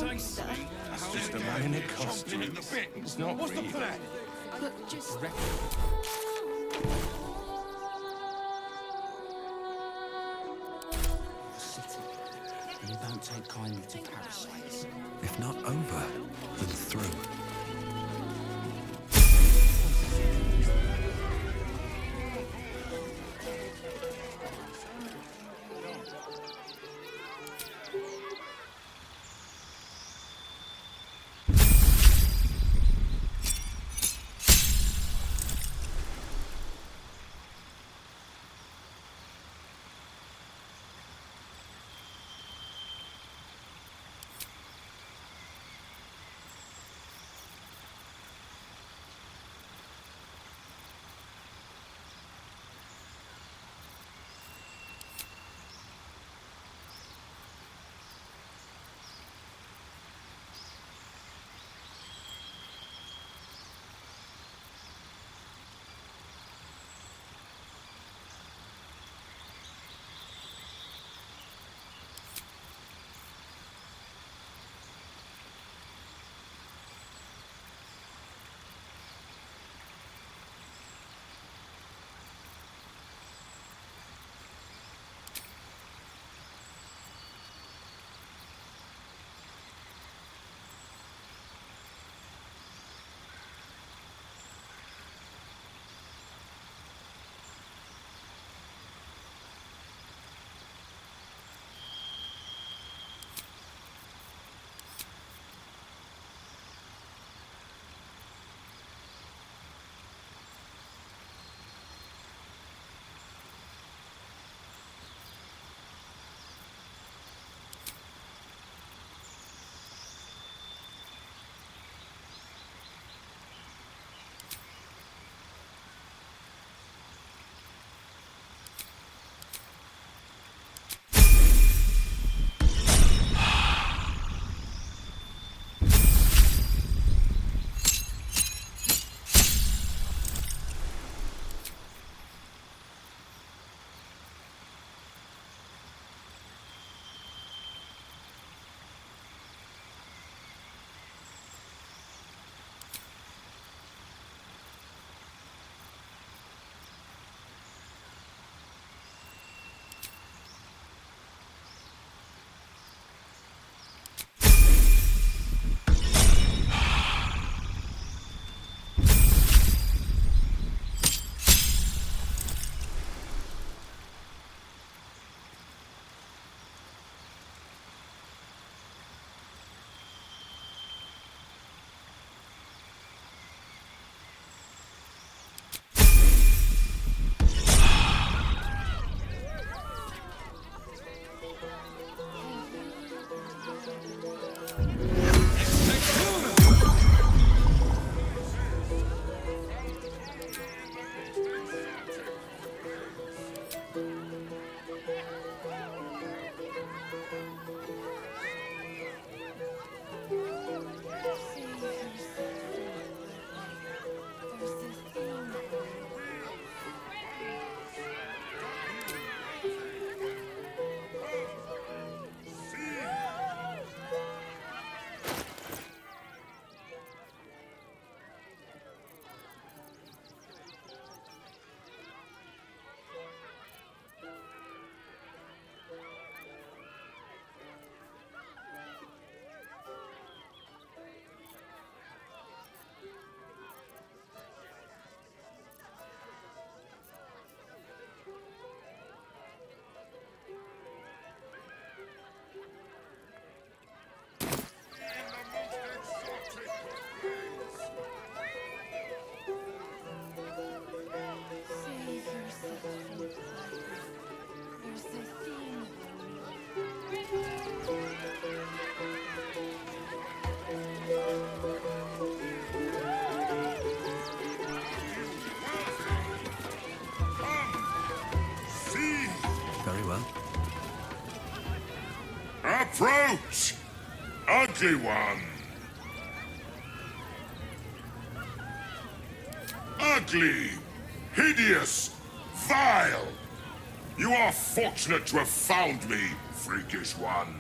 monster. It's just a man in a costume. It's not What's the real. plan? But just... City, and you don't take kindly to parasites. If not over, then through. Approach! Ugly one! Ugly! Hideous! Vile! You are fortunate to have found me, freakish one.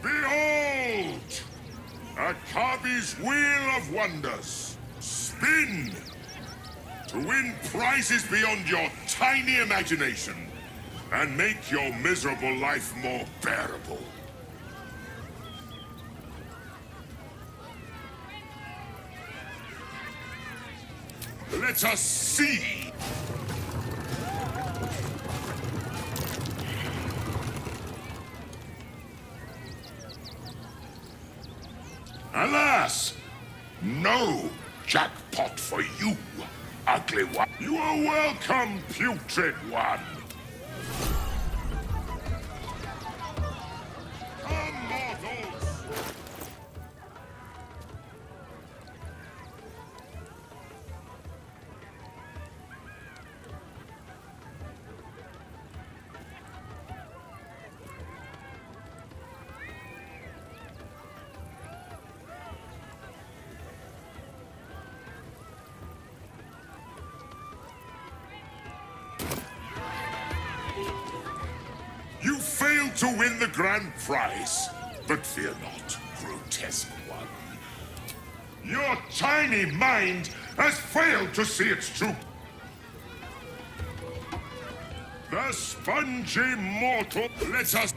Behold! Akabi's Wheel of Wonders. Spin! To win prizes beyond your tiny imagination and make your miserable life more bearable. Let us see! Alas! No jackpot for you, ugly one. You are welcome, putrid one. Come, mortals! You failed to win the grand prize, but fear not, grotesque one. Your tiny mind has failed to see its true. The spongy mortal lets us.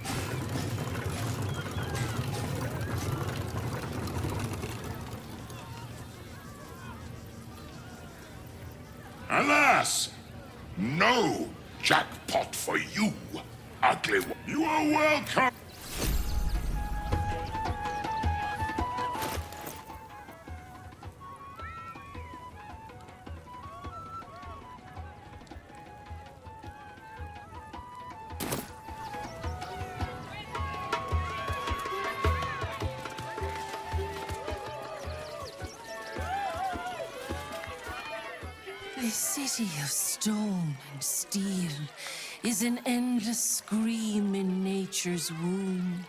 Alas! No jackpot for you, ugly one. You are welcome. This city of stone and steel is an endless scream in nature's womb.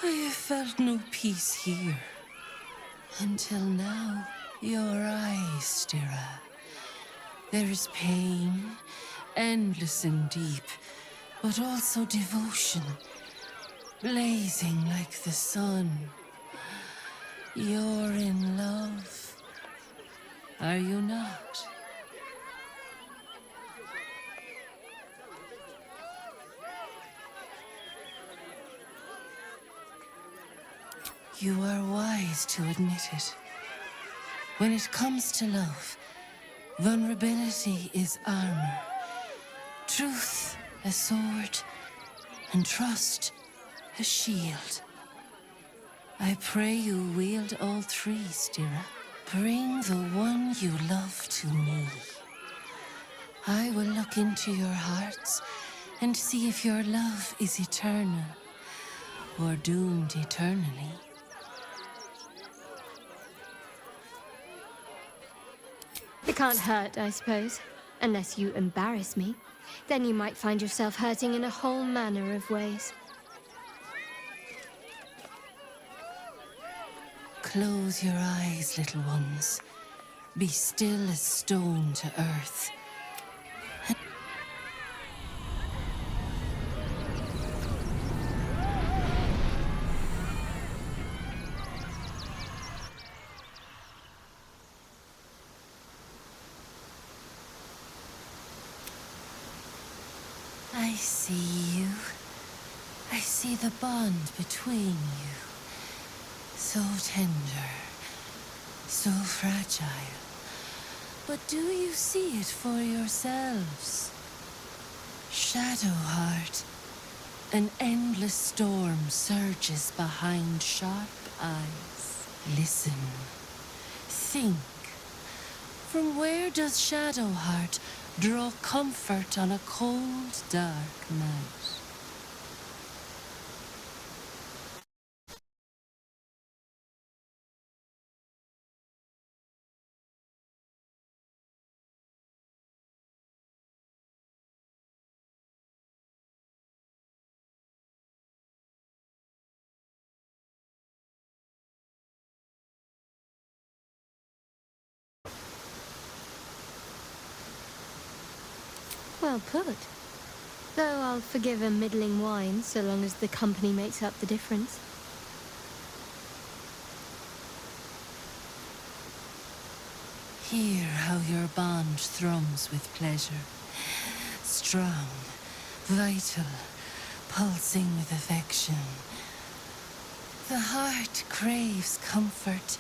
I have felt no peace here. Until now, your eyes, Stira. There is pain, endless and deep, but also devotion, blazing like the sun. You're in love. Are you not? You are wise to admit it. When it comes to love, vulnerability is armor, truth a sword, and trust a shield. I pray you wield all three, Stira. Bring the one you love to me. I will look into your hearts and see if your love is eternal or doomed eternally. It can't hurt, I suppose. Unless you embarrass me. Then you might find yourself hurting in a whole manner of ways. Close your eyes, little ones. Be still as stone to earth. I see you. I see the bond between you. So tender, so fragile. But do you see it for yourselves? Shadowheart, an endless storm surges behind sharp eyes. Listen, think. From where does Shadowheart draw comfort on a cold, dark night? Well put. Though I'll forgive a middling wine so long as the company makes up the difference. Hear how your bond thrums with pleasure. Strong, vital, pulsing with affection. The heart craves comfort,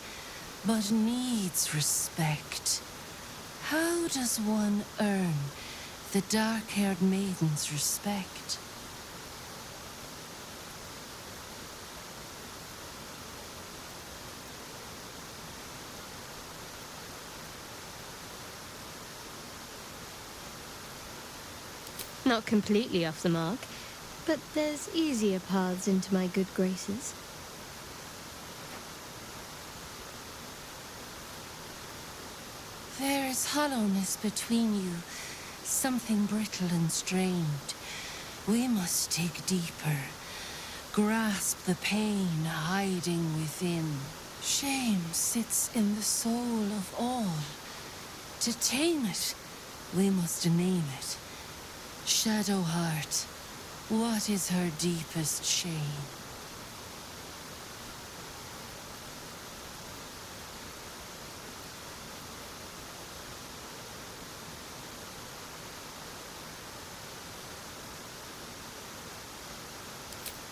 but needs respect. How does one earn the dark-haired maiden's respect? Not completely off the mark, but there's easier paths into my good graces. There is hollowness between you, something brittle and strained. We must dig deeper, grasp the pain hiding within. Shame sits in the soul of all. To tame it, we must name it. Shadow heart, what is her deepest shame?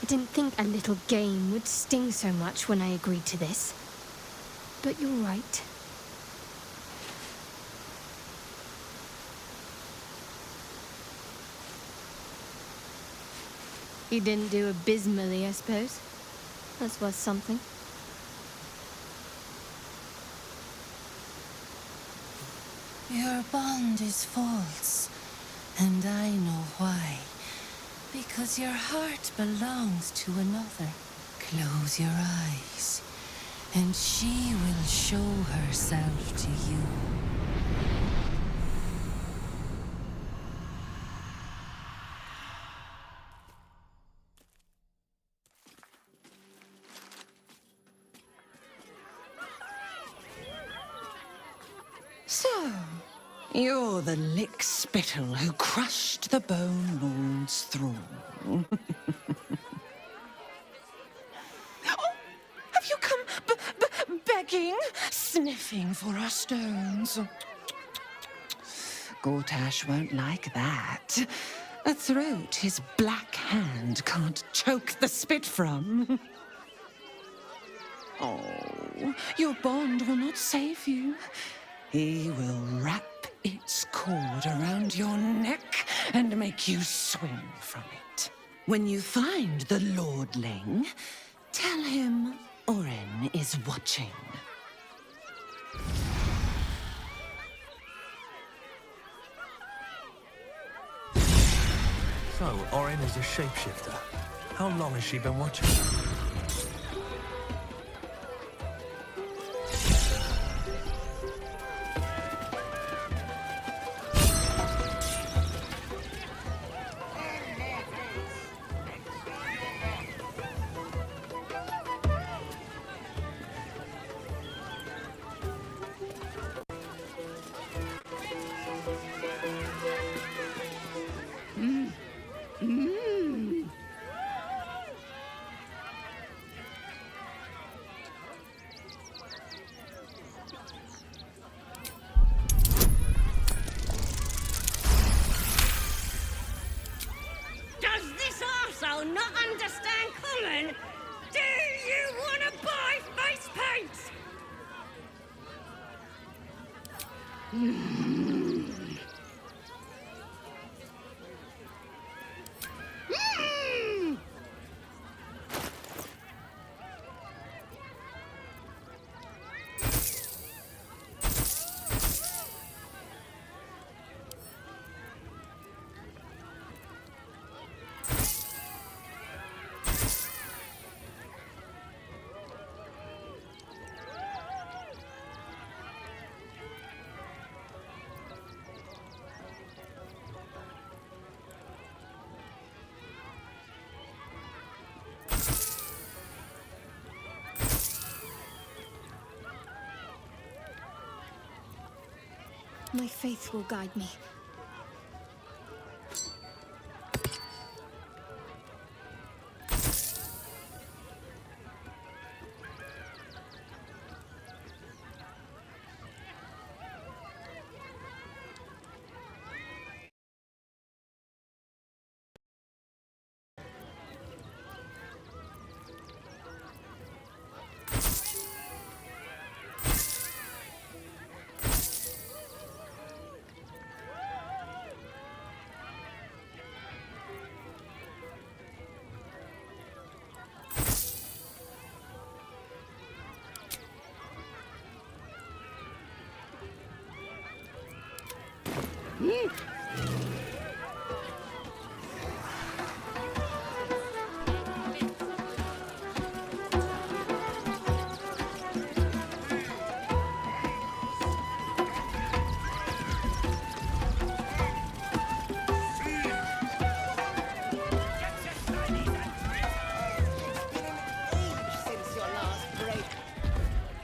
I didn't think a little game would sting so much when I agreed to this. But you're right. You didn't do abysmally, I suppose. That's worth something. Your bond is false, and I know why. Because your heart belongs to another. Close your eyes, and she will show herself to you. So, you're the lick-spittle who crushed the Bone Lord's thrall. Oh, have you come begging, sniffing for our stones? Gortash won't like that. A throat his black hand can't choke the spit from. Oh, your bond will not save you. He will wrap its cord around your neck and make you swing from it. When you find the lordling, tell him Oren is watching. So, Orin is a shapeshifter. How long has she been watching? Does this arsehole not understand common? Do you want to buy face paints? My faith will guide me.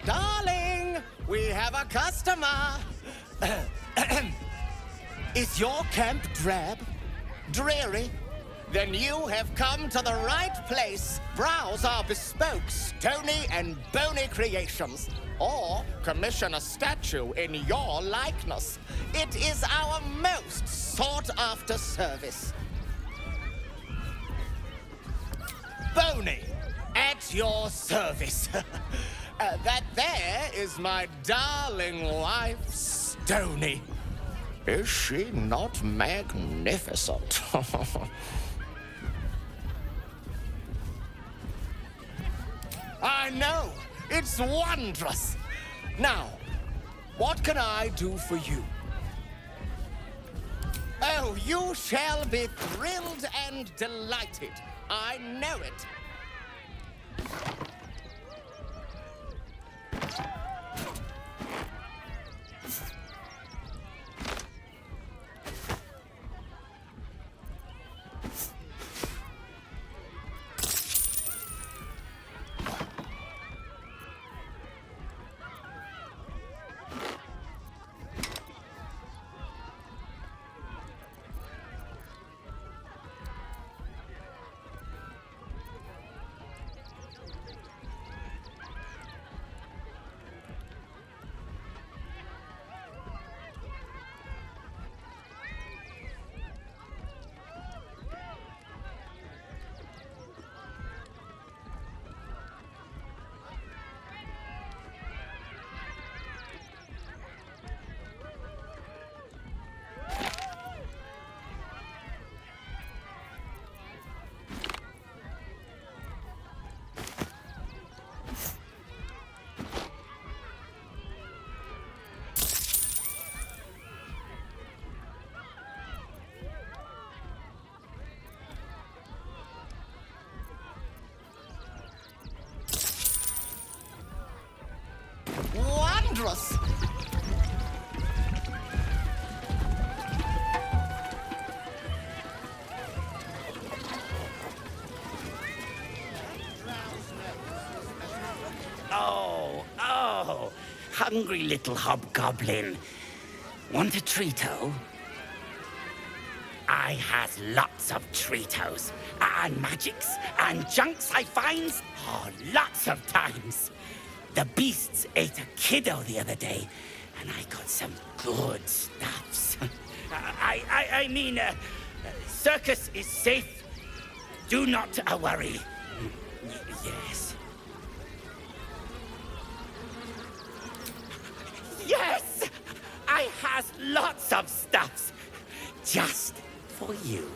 Darling, we have a customer. Is your camp drab? Dreary? Then you have come to the right place. Browse our bespoke, stony and bony creations. Or commission a statue in your likeness. It is our most sought-after service. Bony, at your service. That there is my darling wife, Stony. Is she not magnificent? I know, it's wondrous. Now, what can I do for you? Oh, you shall be thrilled and delighted. I know it. Wondrous! Oh, hungry little hobgoblin. Want a treato? I has lots of treatos, and magics, and junks I finds, lots of times. The beasts ate a kiddo the other day, and I got some good stuffs. I mean, circus is safe. Do not worry. Yes. Yes! I has lots of stuffs. Just for you.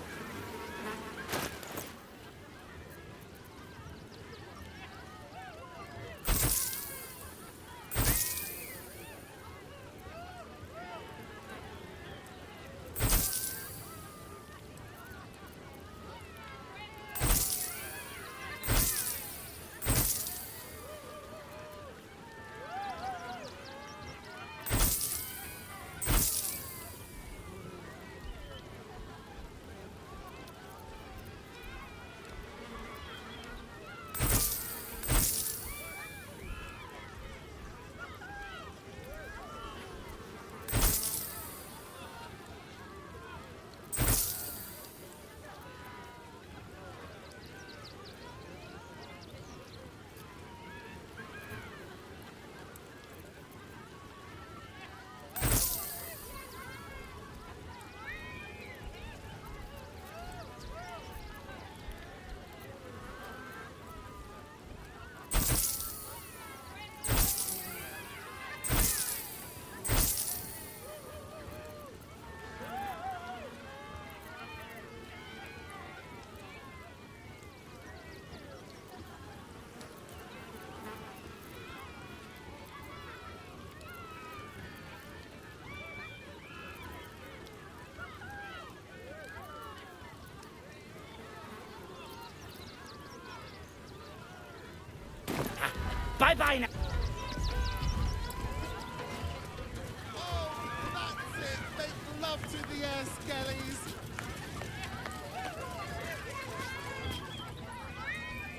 Bye-bye now. That's it. Make love to the air skellies.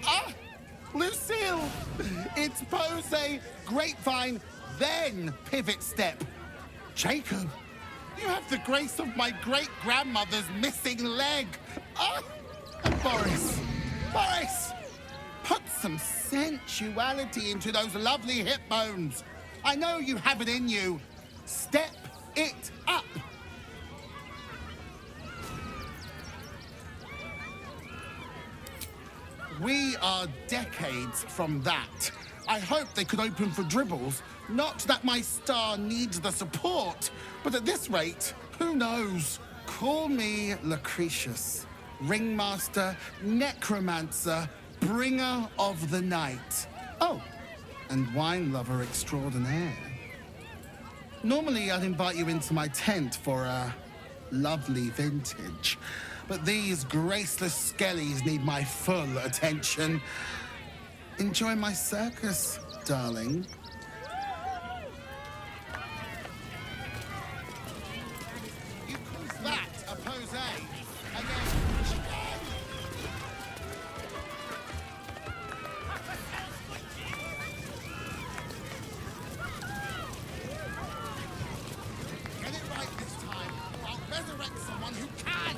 Ah! Lucille! It's pose, grapevine, then pivot step. Jacob, you have the grace of my great-grandmother's missing leg. Ah! And Boris, put some sensuality into those lovely hip bones. I know you have it in you. Step it up. We are decades from that. I hope they could open for dribbles. Not that my star needs the support, but at this rate, who knows? Call me Lucretius, ringmaster, necromancer, bringer of the night. Oh, and wine lover extraordinaire. Normally, I'd invite you into my tent for a lovely vintage. But these graceless skellies need my full attention. Enjoy my circus, darling. You call that a pose? Get it right this time, or I'll resurrect someone who can!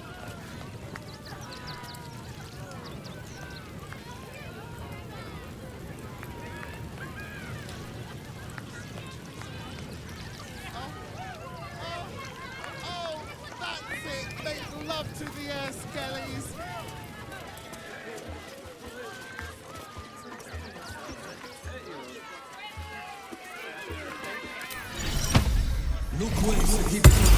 Make love to the air skellies. Look where he becomes.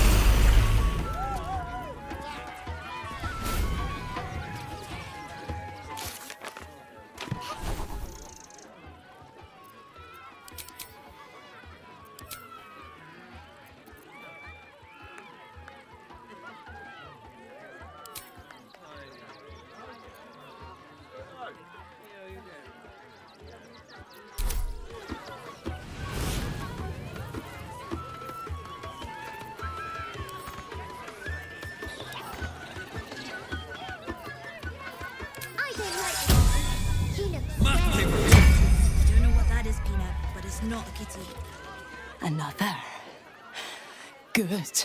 Not a kitty. Another. Good.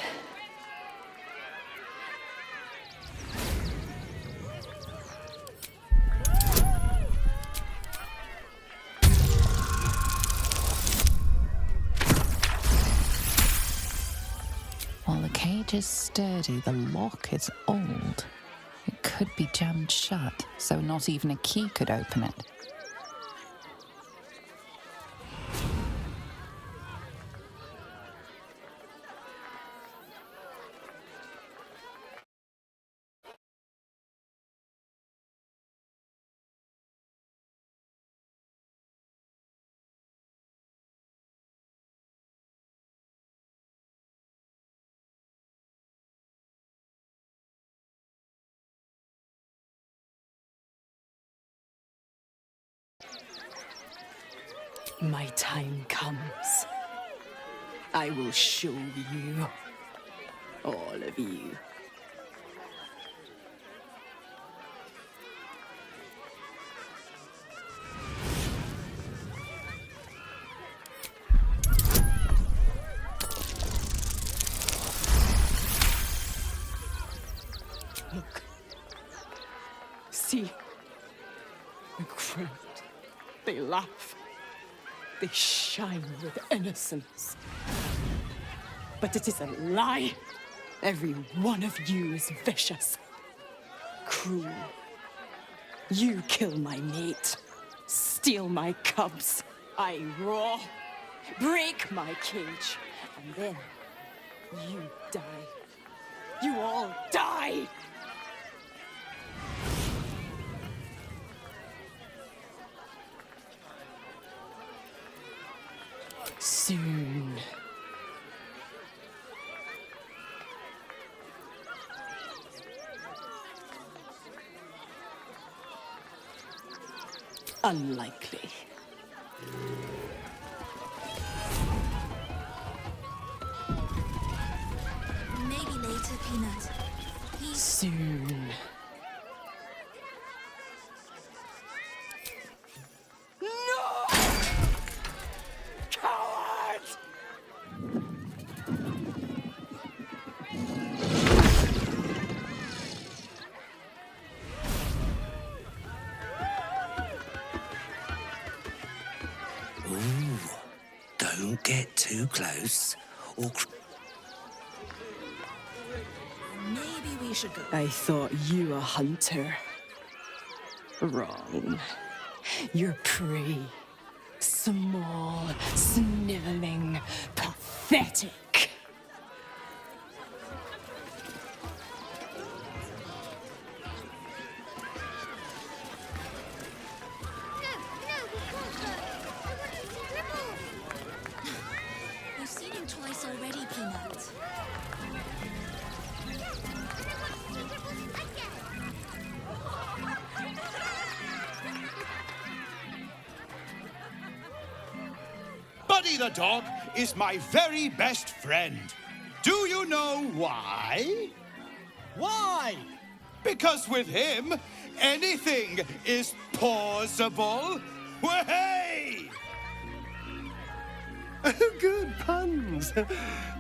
While the cage is sturdy, the lock is old. It could be jammed shut, so not even a key could open it. My time comes. I will show you. All of you. Look. See. The crowd. They laugh. They shine with innocence. But it is a lie. Every one of you is vicious, cruel. You kill my mate, steal my cubs. I roar, break my cage, and then you die. You all die! Soon. Unlikely. Maybe later, Peanut. Soon. Don't get too close, or... Maybe we should go. I thought you a hunter. Wrong. You're prey. Small, sniveling, pathetic. We've seen him twice already, Peanut. Buddy the dog is my very best friend. Do you know why? Why? Because with him, anything is possible. Way! Oh, good puns.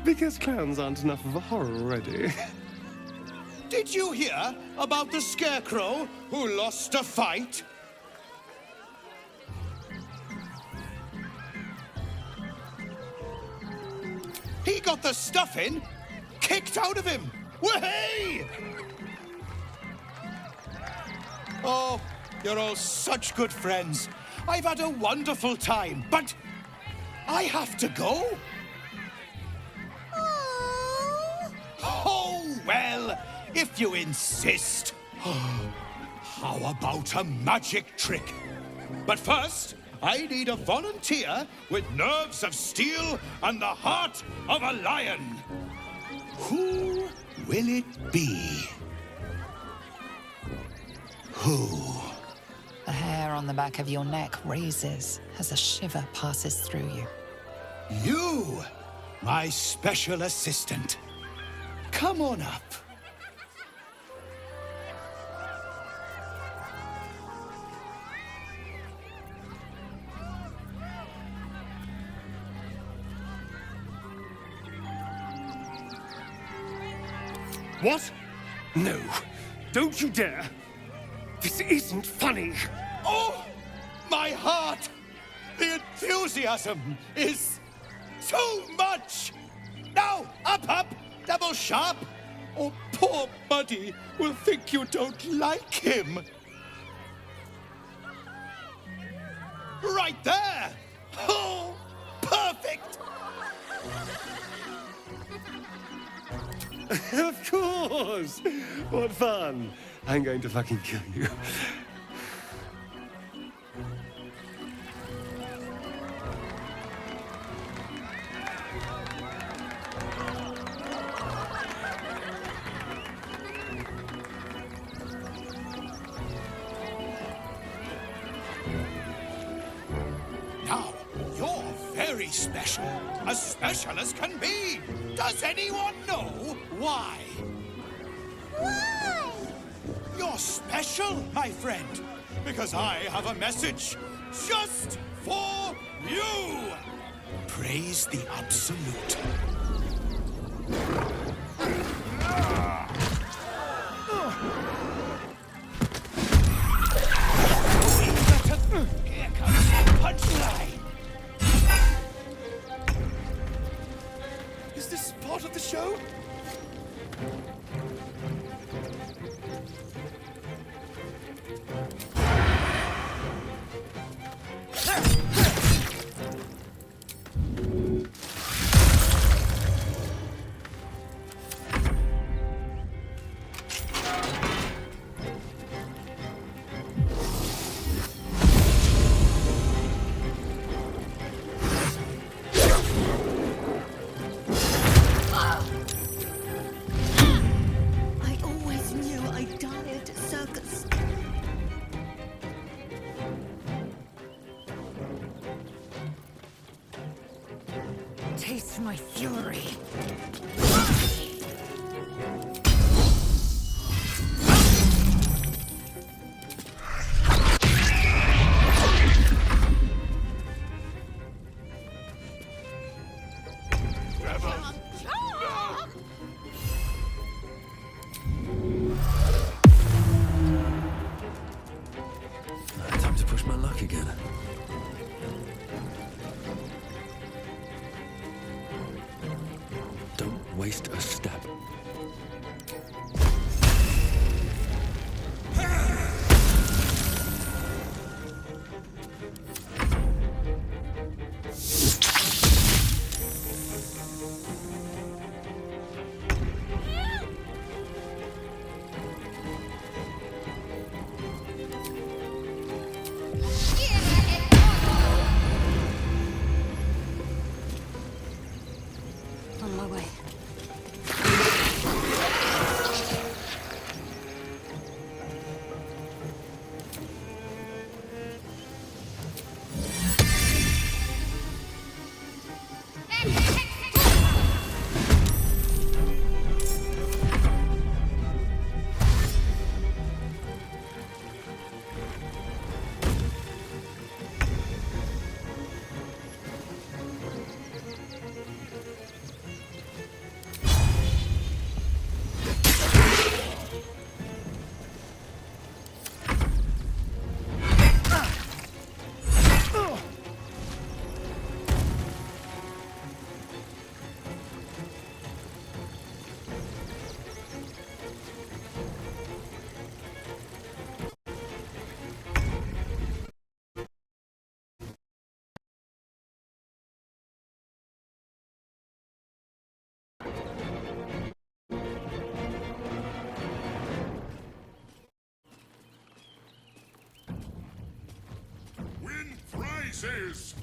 Because clowns aren't enough of a horror already. Did you hear about the scarecrow who lost a fight? He got the stuffing kicked out of him. Way! Oh, you're all such good friends. I've had a wonderful time, but I have to go. Oh, well, if you insist. How about a magic trick? But first, I need a volunteer with nerves of steel and the heart of a lion. Who will it be? Who? The hair on the back of your neck raises as a shiver passes through you. You, my special assistant. Come on up. What? No, don't you dare. This isn't funny. Oh, my heart! The enthusiasm is too much! Now, up, double sharp, or poor Buddy will think you don't like him. Right there! Oh, perfect! Of course! What fun! I'm going to fucking kill you. Now, you're very special. As special as can be. Does anyone know why? Why? You're special, my friend, because I have a message just for you. Praise the Absolute. Here comes the punchline. Is this part of the show? my fury. Time to push my luck again. Don't waste a step. On my way. Win prizes!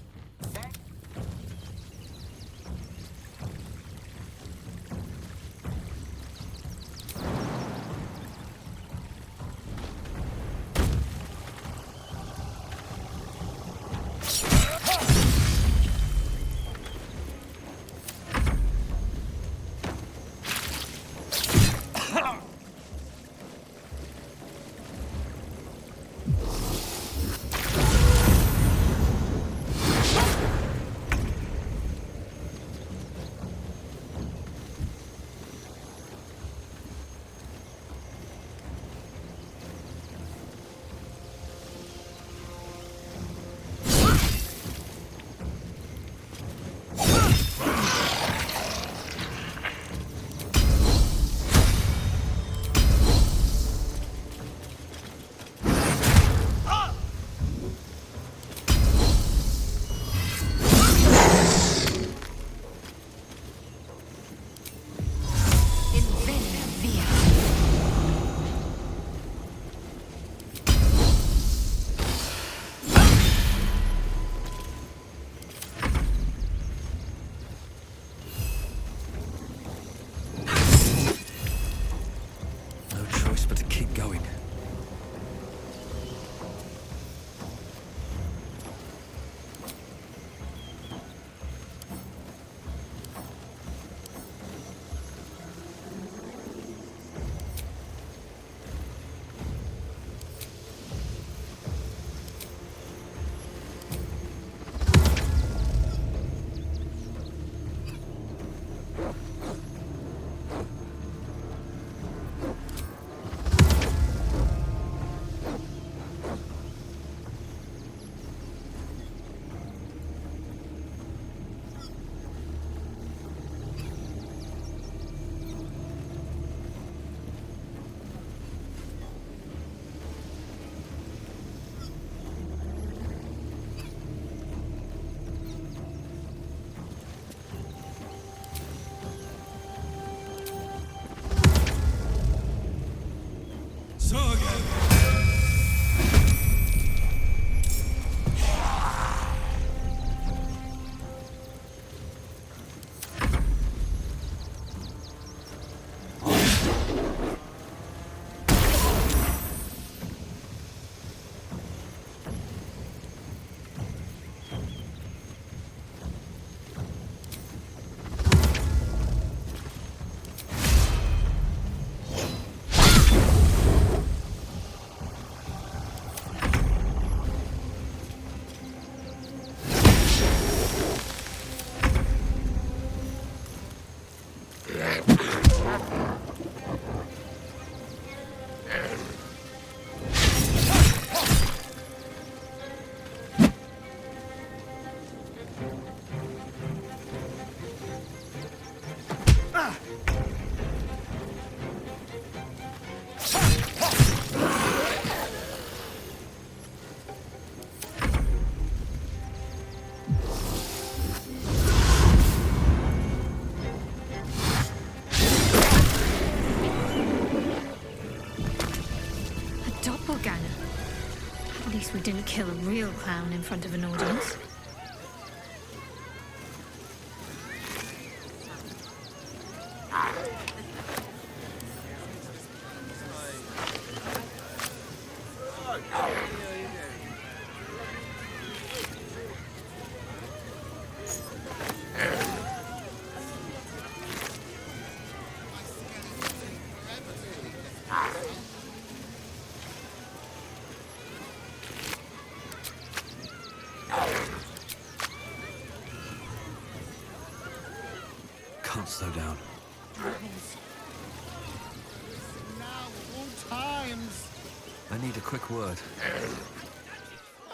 A doppelganger. At least we didn't kill a real clown in front of an audience. Can't slow down. Now, of all times. I need a quick word.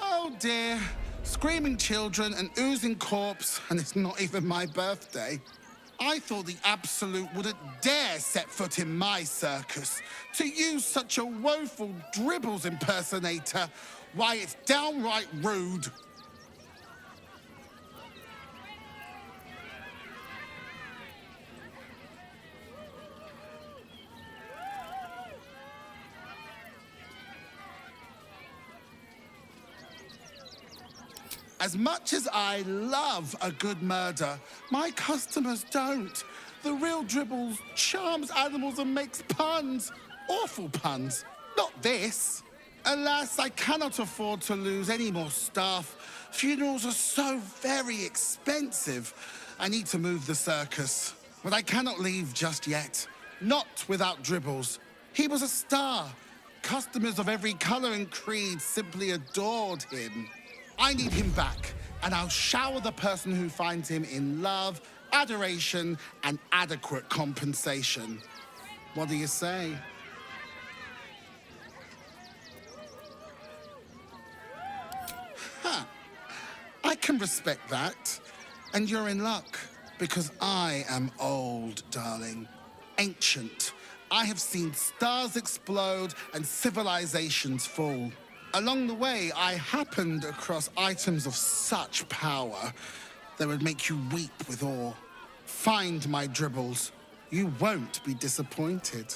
Oh dear. Screaming children, an oozing corpse, and it's not even my birthday. I thought the Absolute wouldn't dare set foot in my circus. To use such a woeful Dribbles impersonator, why, it's downright rude. As much as I love a good murder, my customers don't. The real Dribbles charms animals and makes puns. Awful puns. Not this. Alas, I cannot afford to lose any more staff. Funerals are so very expensive. I need to move the circus. But I cannot leave just yet. Not without Dribbles. He was a star. Customers of every color and creed simply adored him. I need him back, and I'll shower the person who finds him in love, adoration, and adequate compensation. What do you say? Huh. I can respect that. And you're in luck, because I am old, darling. Ancient. I have seen stars explode and civilizations fall. Along the way, I happened across items of such power that would make you weep with awe. Find my Dribbles. You won't be disappointed.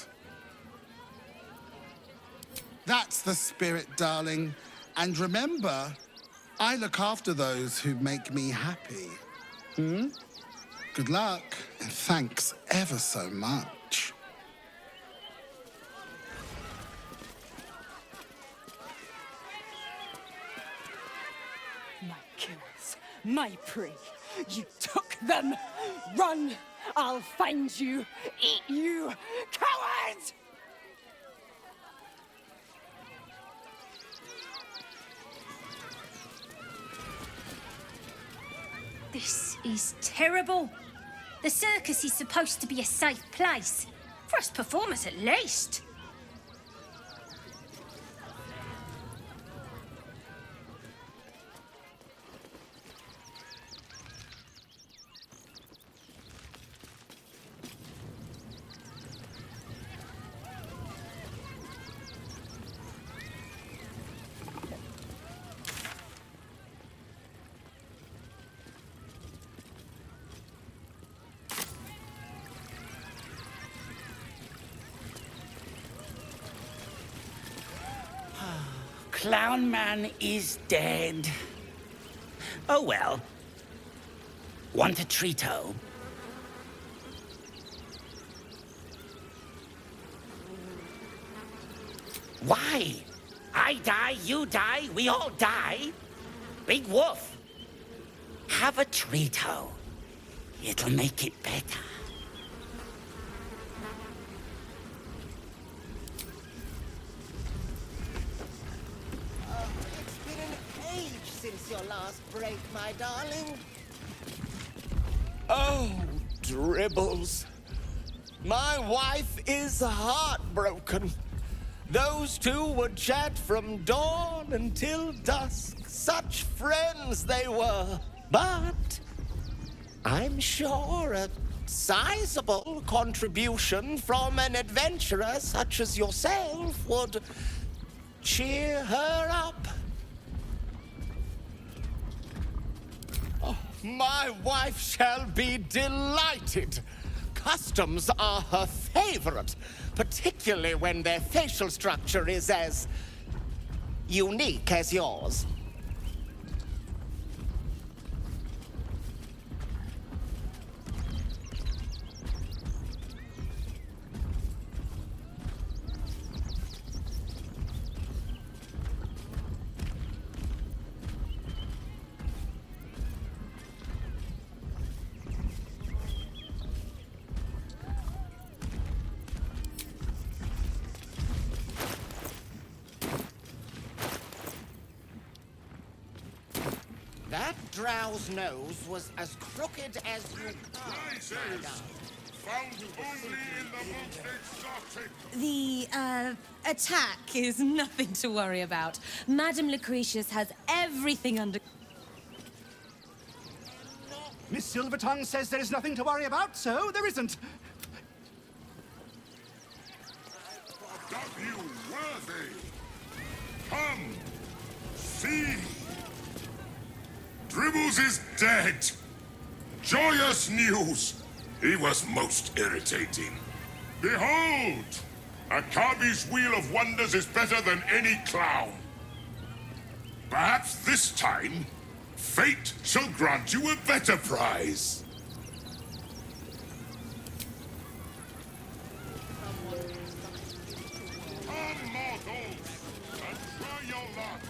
That's the spirit, darling. And remember, I look after those who make me happy. Good luck, and thanks ever so much. My kills, my prey. You took them. Run! I'll find you. Eat you, cowards! This is terrible. The circus is supposed to be a safe place. For us performers, at least. Clown Man is dead. Oh well. Want a treato? Why? I die, you die, we all die. Big Wolf, have a treato. It'll make it better. Since your last break, my darling. Oh, Dribbles. My wife is heartbroken. Those two would chat from dawn until dusk. Such friends they were. But I'm sure a sizable contribution from an adventurer such as yourself would cheer her up. Oh, my wife shall be delighted. Customs are her favorite, particularly when their facial structure is as unique as yours. That drow's nose was as crooked as you are. Found only in the most exotic. The, attack is nothing to worry about. Madame Lucretius has everything under... Miss Silvertongue says there is nothing to worry about, so there isn't. W worthy. Come, see. Dribbles is dead. Joyous news. He was most irritating. Behold! Akabi's Wheel of Wonders is better than any clown. Perhaps this time, fate shall grant you a better prize. Come, mortals, and try your luck.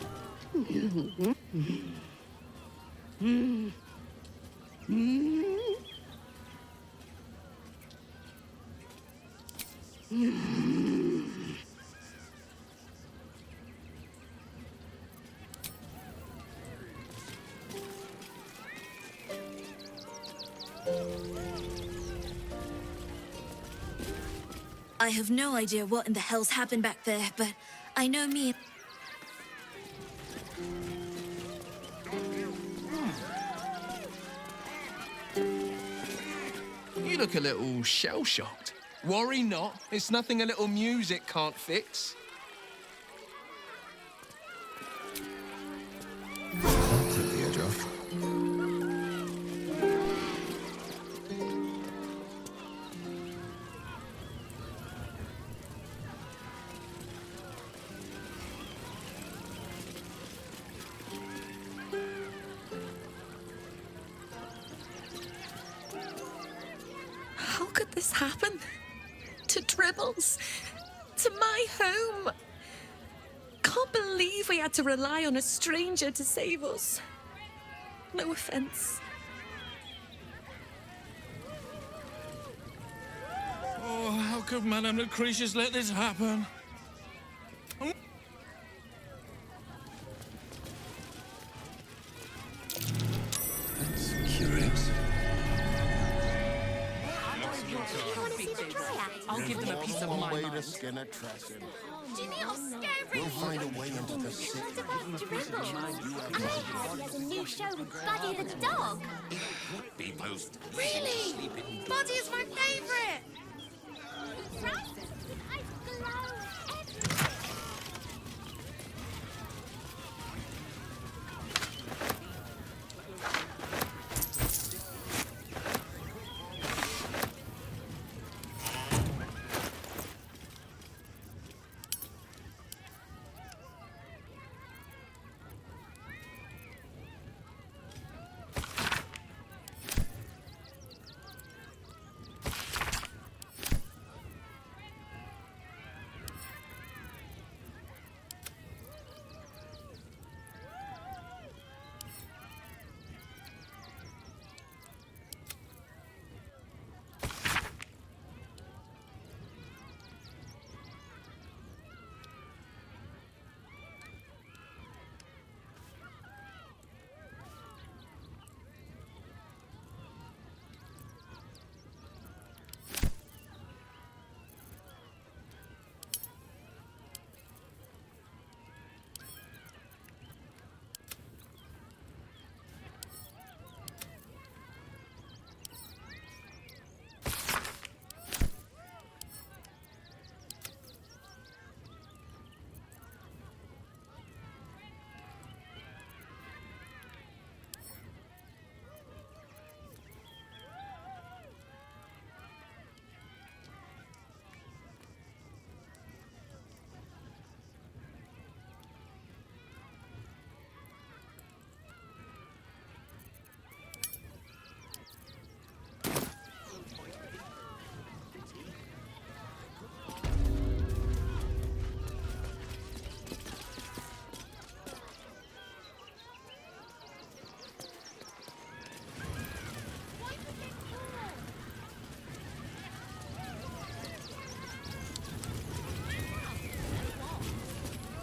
I have no idea what in the hell's happened back there, but I know me. You look a little shell-shocked. Worry not, it's nothing a little music can't fix. I'll take the edge off. How could this happen? To Dribbles? To my home? Can't believe we had to rely on a stranger to save us. No offense. Oh, how could Madame Lucretius let this happen? That's curious. I'll give them a piece of my mind. To skin a tressing. We'll find a way into the city. There's a new show with Buddy the dog. Be most Really? Buddy is my favourite.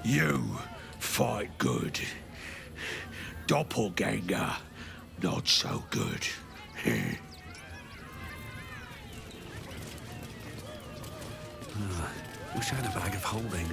You fight good. Doppelganger, not so good. Wish I had a bag of holding.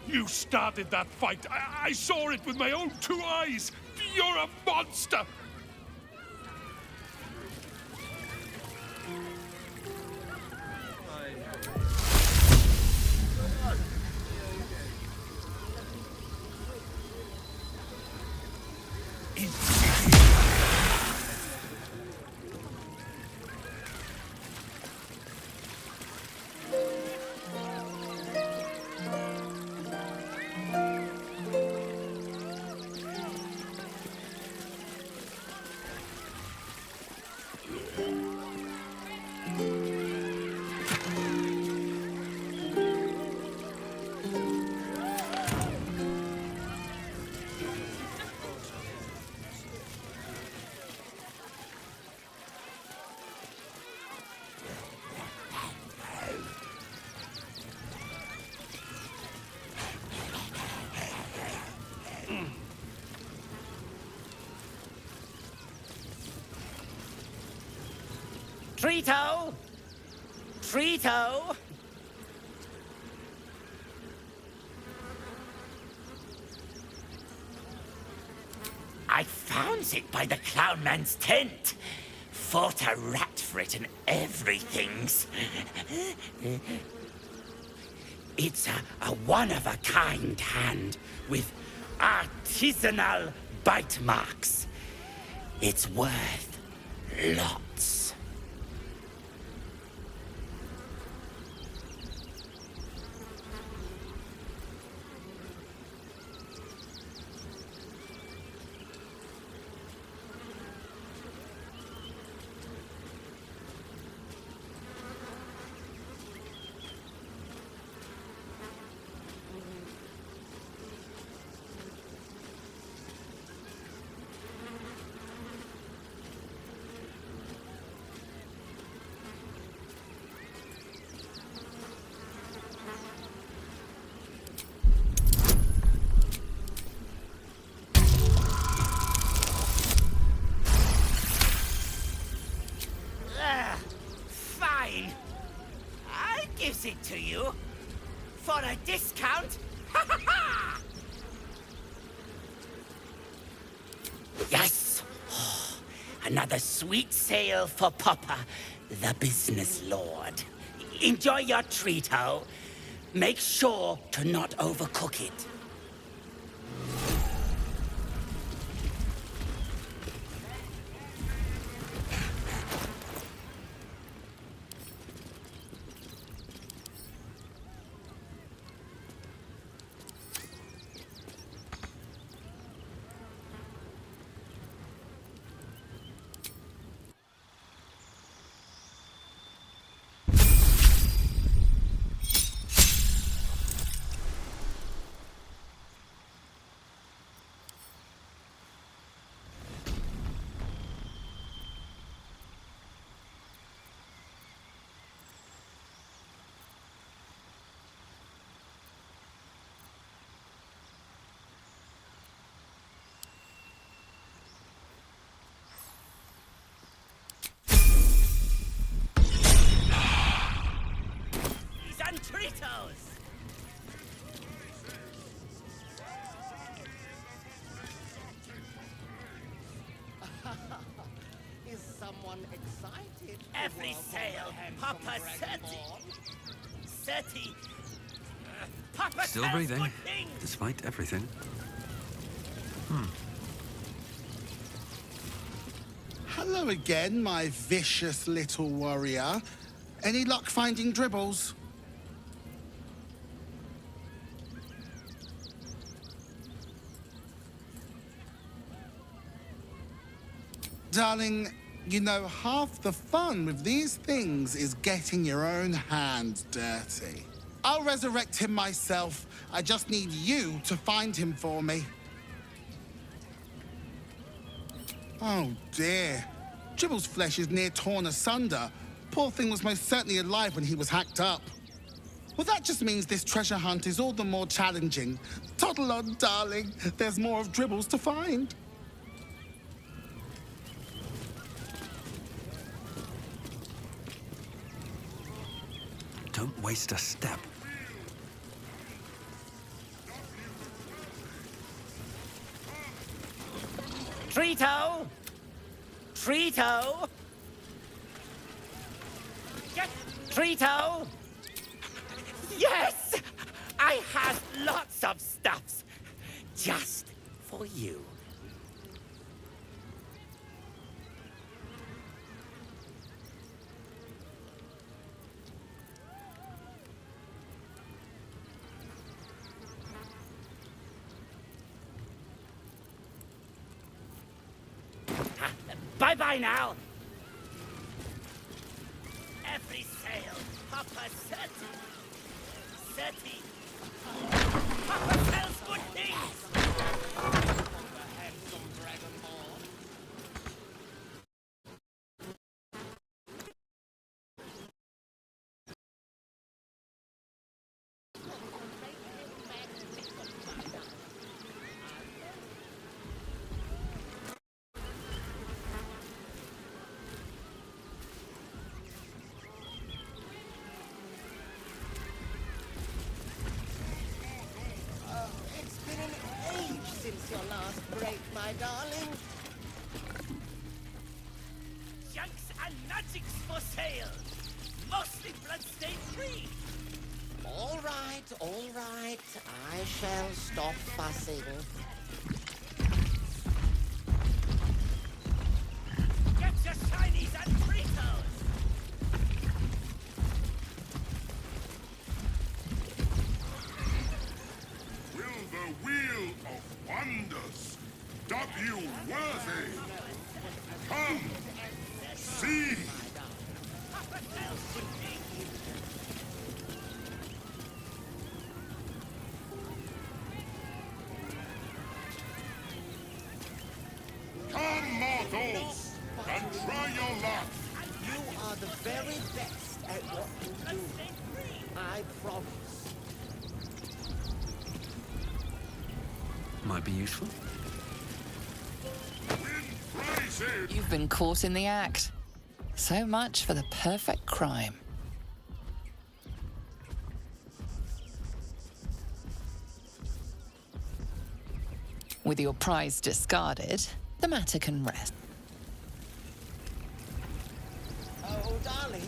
You started that fight. I saw it with my own 2 eyes. You're a monster. Trito! Trito! I found it by the clown man's tent. Fought a rat for it and everything's. It's a one-of-a-kind hand with artisanal bite marks. It's worth lots. Fine. I gives it to you. For a discount. Ha ha ha! Yes. Oh, another sweet sale for Papa, the business lord. Enjoy your treat-o. Make sure to not overcook it. Tritos! Is someone excited? to Every work on the sail, handsome Papa dragonborn? Seti. Papa Still sells breathing, good things. despite everything. Hello again, my vicious little warrior. Any luck finding dribbles? Darling, you know, half the fun with these things is getting your own hands dirty. I'll resurrect him myself. I just need you to find him for me. Oh dear. Dribble's flesh is near torn asunder. Poor thing was most certainly alive when he was hacked up. Well, that just means this treasure hunt is all the more challenging. Toddle on, darling. There's more of Dribbles to find. Don't waste a step. Trito! Trito! Yes! Trito! Yes! I have lots of stuffs. Just for you. Bye-bye now. Every sail, Papa Seti. Seti. Papa sells good things. It's been an age since your last break, my darling. Junks and magics for sale. Mostly bloodstained free. All right. I shall stop fussing. Get your shinies and Fritos. Will the Wheel of Wonders dub you worthy? Come, see! Papa sells good things. Come, mortals, and try your luck! You are the very best at what you do. I promise. Might be useful. Prizes! You've been caught in the act. So much for the perfect crime. With your prize discarded, the matter can rest. Oh, darling,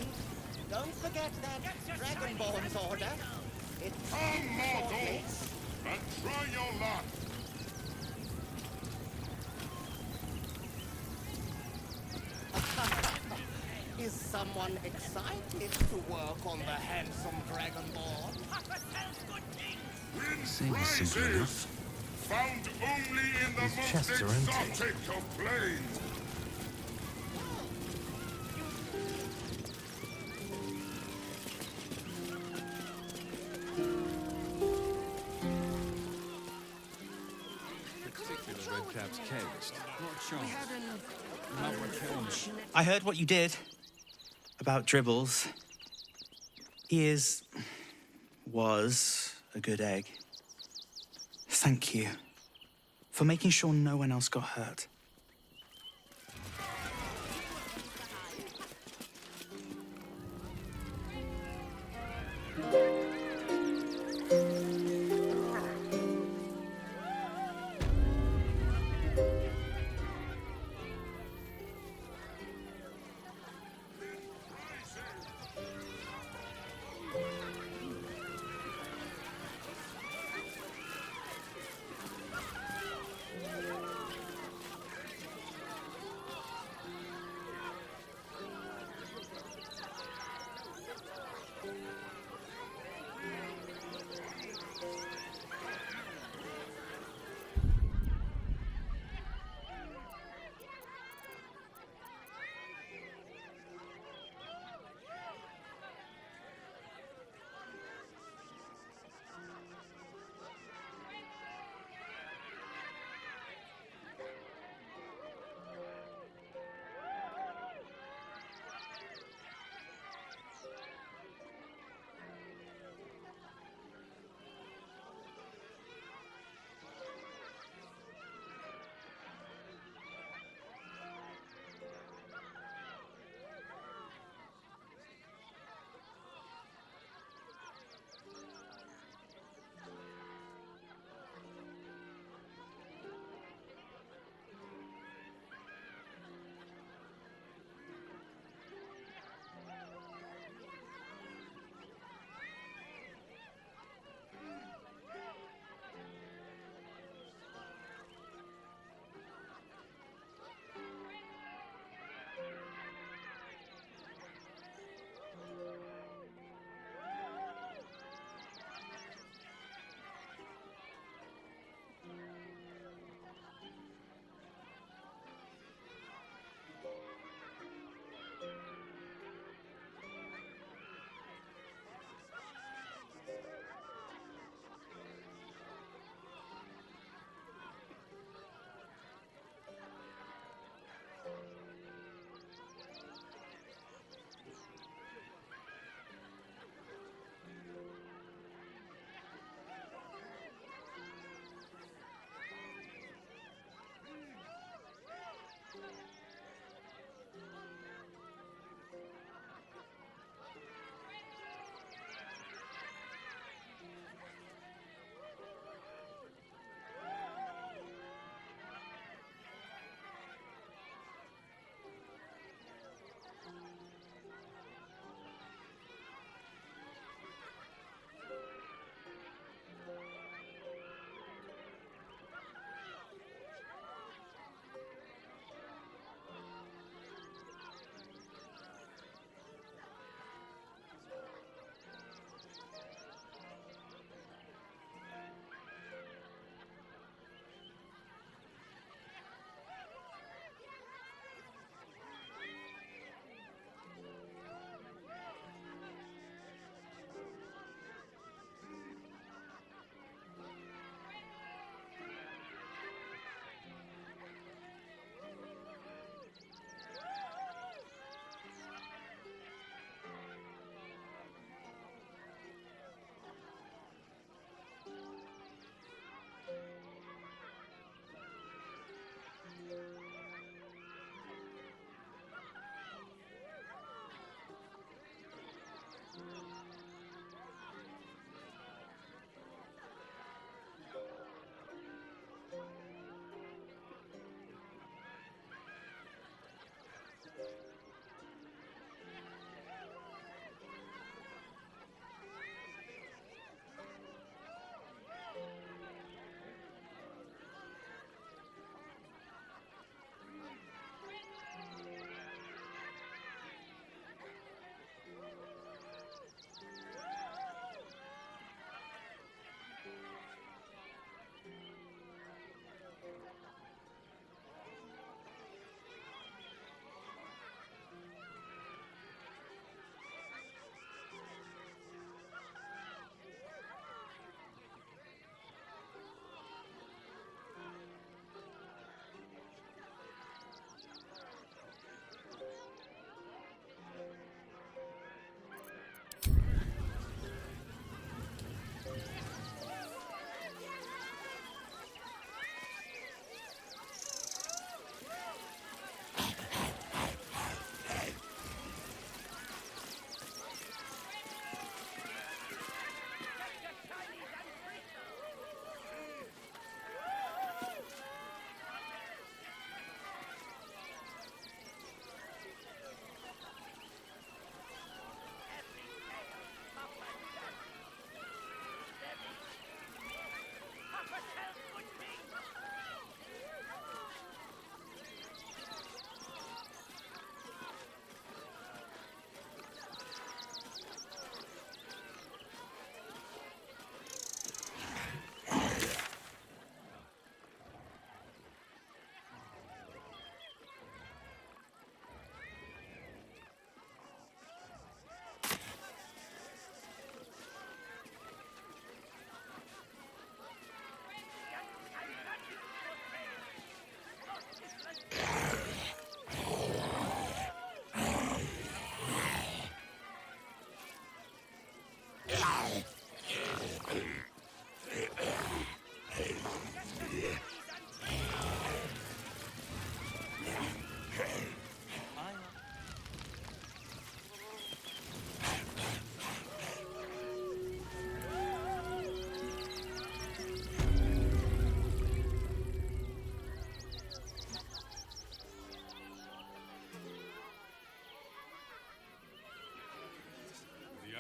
don't forget that Dragonborn's order. It's Come, mortals, and try your luck! Is someone excited to work on the handsome Dragonborn? Papa sells good things. Seems simple enough. Found only in the These most chests are empty. exotic of plains. Particular Redcap's cavist. Not chance. I heard what you did about Dribbles. He was a good egg. Thank you for making sure no one else got hurt.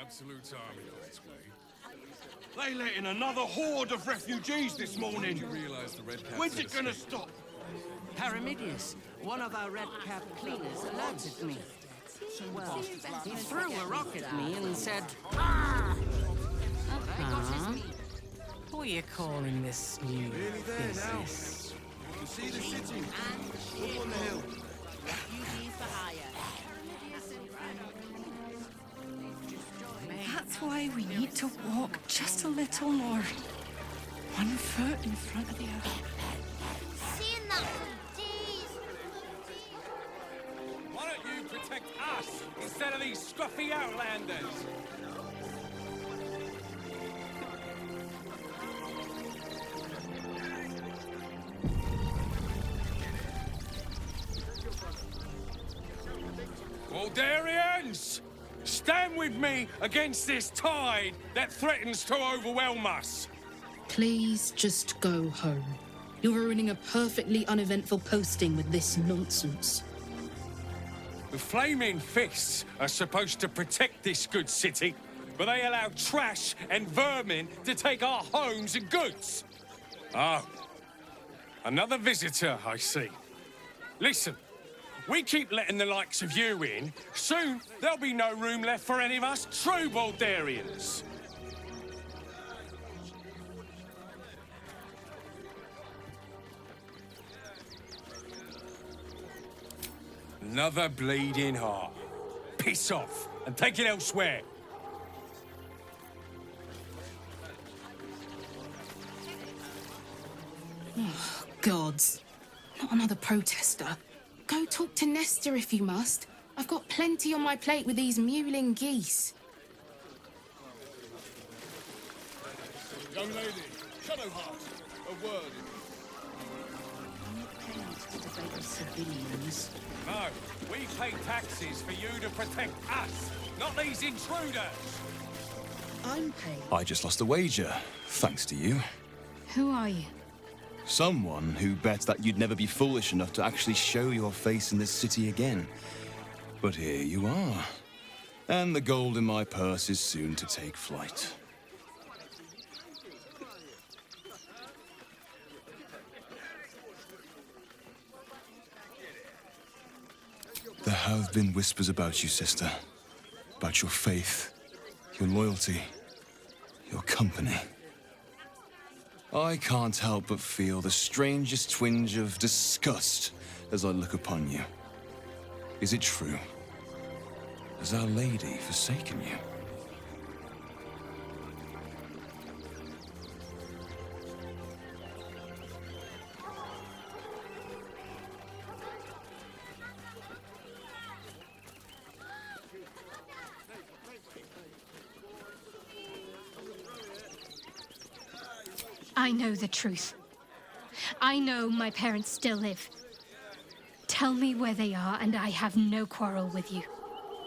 Absolute army on its way. They let in another horde of refugees this morning. You realize the Red Caps When's it gonna stop? Paramidius, one of our red-cap cleaners, alerted me. Well, he threw a rock at me and said, "Ah!" What are you calling this new business? You see the city? Up on the hill. That's why we need to walk just a little more. One foot in front of the other. Seeing that, please. Why don't you protect us instead of these scruffy outlanders? Baldurians! Stand with me against this tide that threatens to overwhelm us! Please just go home. You're ruining a perfectly uneventful posting with this nonsense. The Flaming Fists are supposed to protect this good city, but they allow trash and vermin to take our homes and goods. Oh, another visitor, I see. Listen, we keep letting the likes of you in, soon there'll be no room left for any of us true Baldurians. Another bleeding heart. Piss off and take it elsewhere. Oh, gods. Not another protester. Go talk to Nestor if you must. I've got plenty on my plate with these mewling geese. Young lady, Shadowheart, a word. Civilians. No, we pay taxes for you to protect us, not these intruders. I'm paid. I just lost a wager, thanks to you. Who are you? Someone who bet that you'd never be foolish enough to actually show your face in this city again. But here you are. And the gold in my purse is soon to take flight. There have been whispers about you, sister. About your faith, your loyalty, your company. I can't help but feel the strangest twinge of disgust as I look upon you. Is it true? Has Our Lady forsaken you? I know the truth. I know my parents still live. Tell me where they are, and I have no quarrel with you.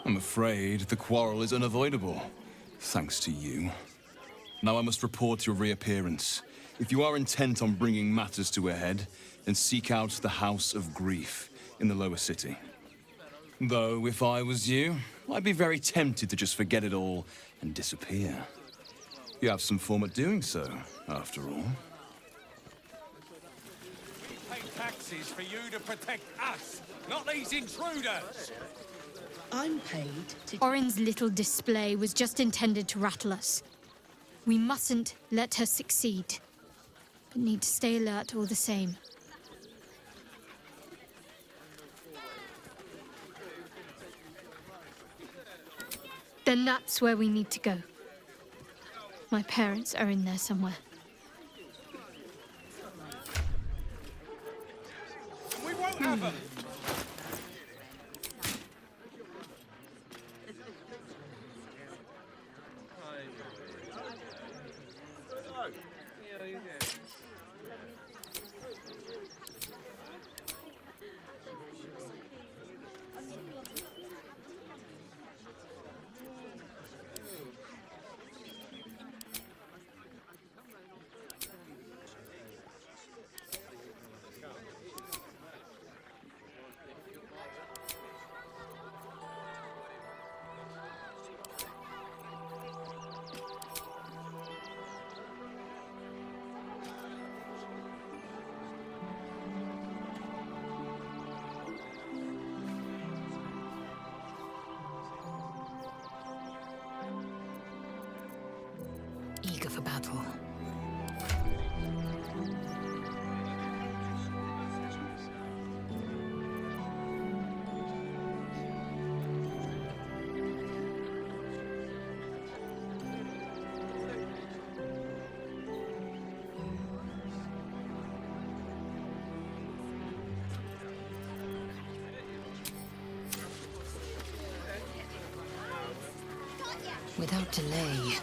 I'm afraid the quarrel is unavoidable, thanks to you. Now I must report your reappearance. If you are intent on bringing matters to a head, then seek out the House of Grief in the lower city. Though, if I was you, I'd be very tempted to just forget it all and disappear. You have some form at doing so, after all. We pay taxes for you to protect us, not these intruders. I'm paid to... Orin's little display was just intended to rattle us. We mustn't let her succeed, but need to stay alert all the same. Then that's where we need to go. My parents are in there somewhere. We won't have them. for battle. Without delay.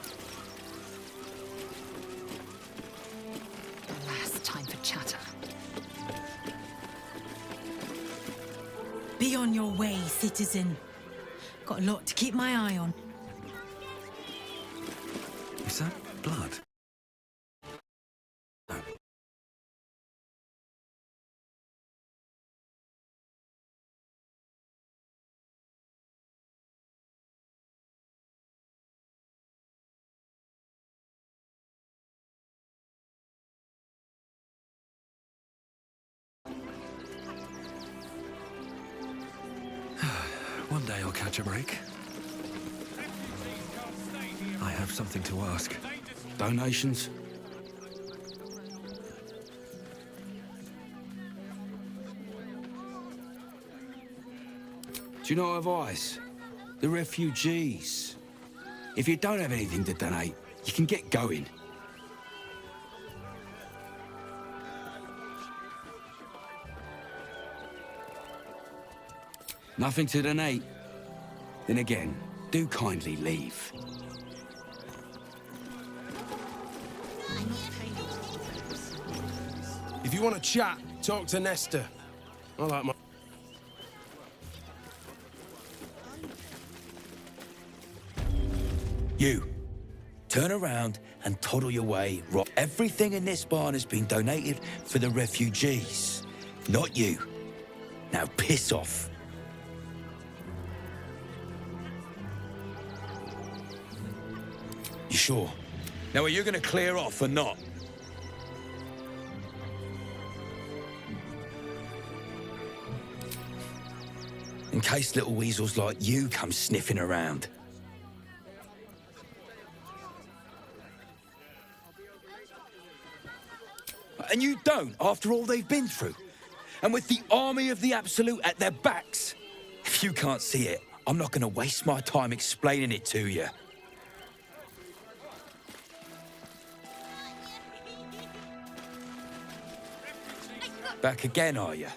Alas, time for chatter. Be on your way, citizen. Got a lot to keep my eye on. Is that blood? One day I'll catch a break. I have something to ask. Donations? Do you know advice? The refugees. If you don't have anything to donate, you can get going. Nothing to donate? Then again, do kindly leave. If you want to chat, talk to Nestor. I like my... You, turn around and toddle your way. Everything in this barn has been donated for the refugees, not you. Now piss off. You sure? Now are you going to clear off or not? In case little weasels like you come sniffing around. And you don't, after all they've been through. And with the army of the Absolute at their backs. If you can't see it, I'm not going to waste my time explaining it to you. Back again, are you?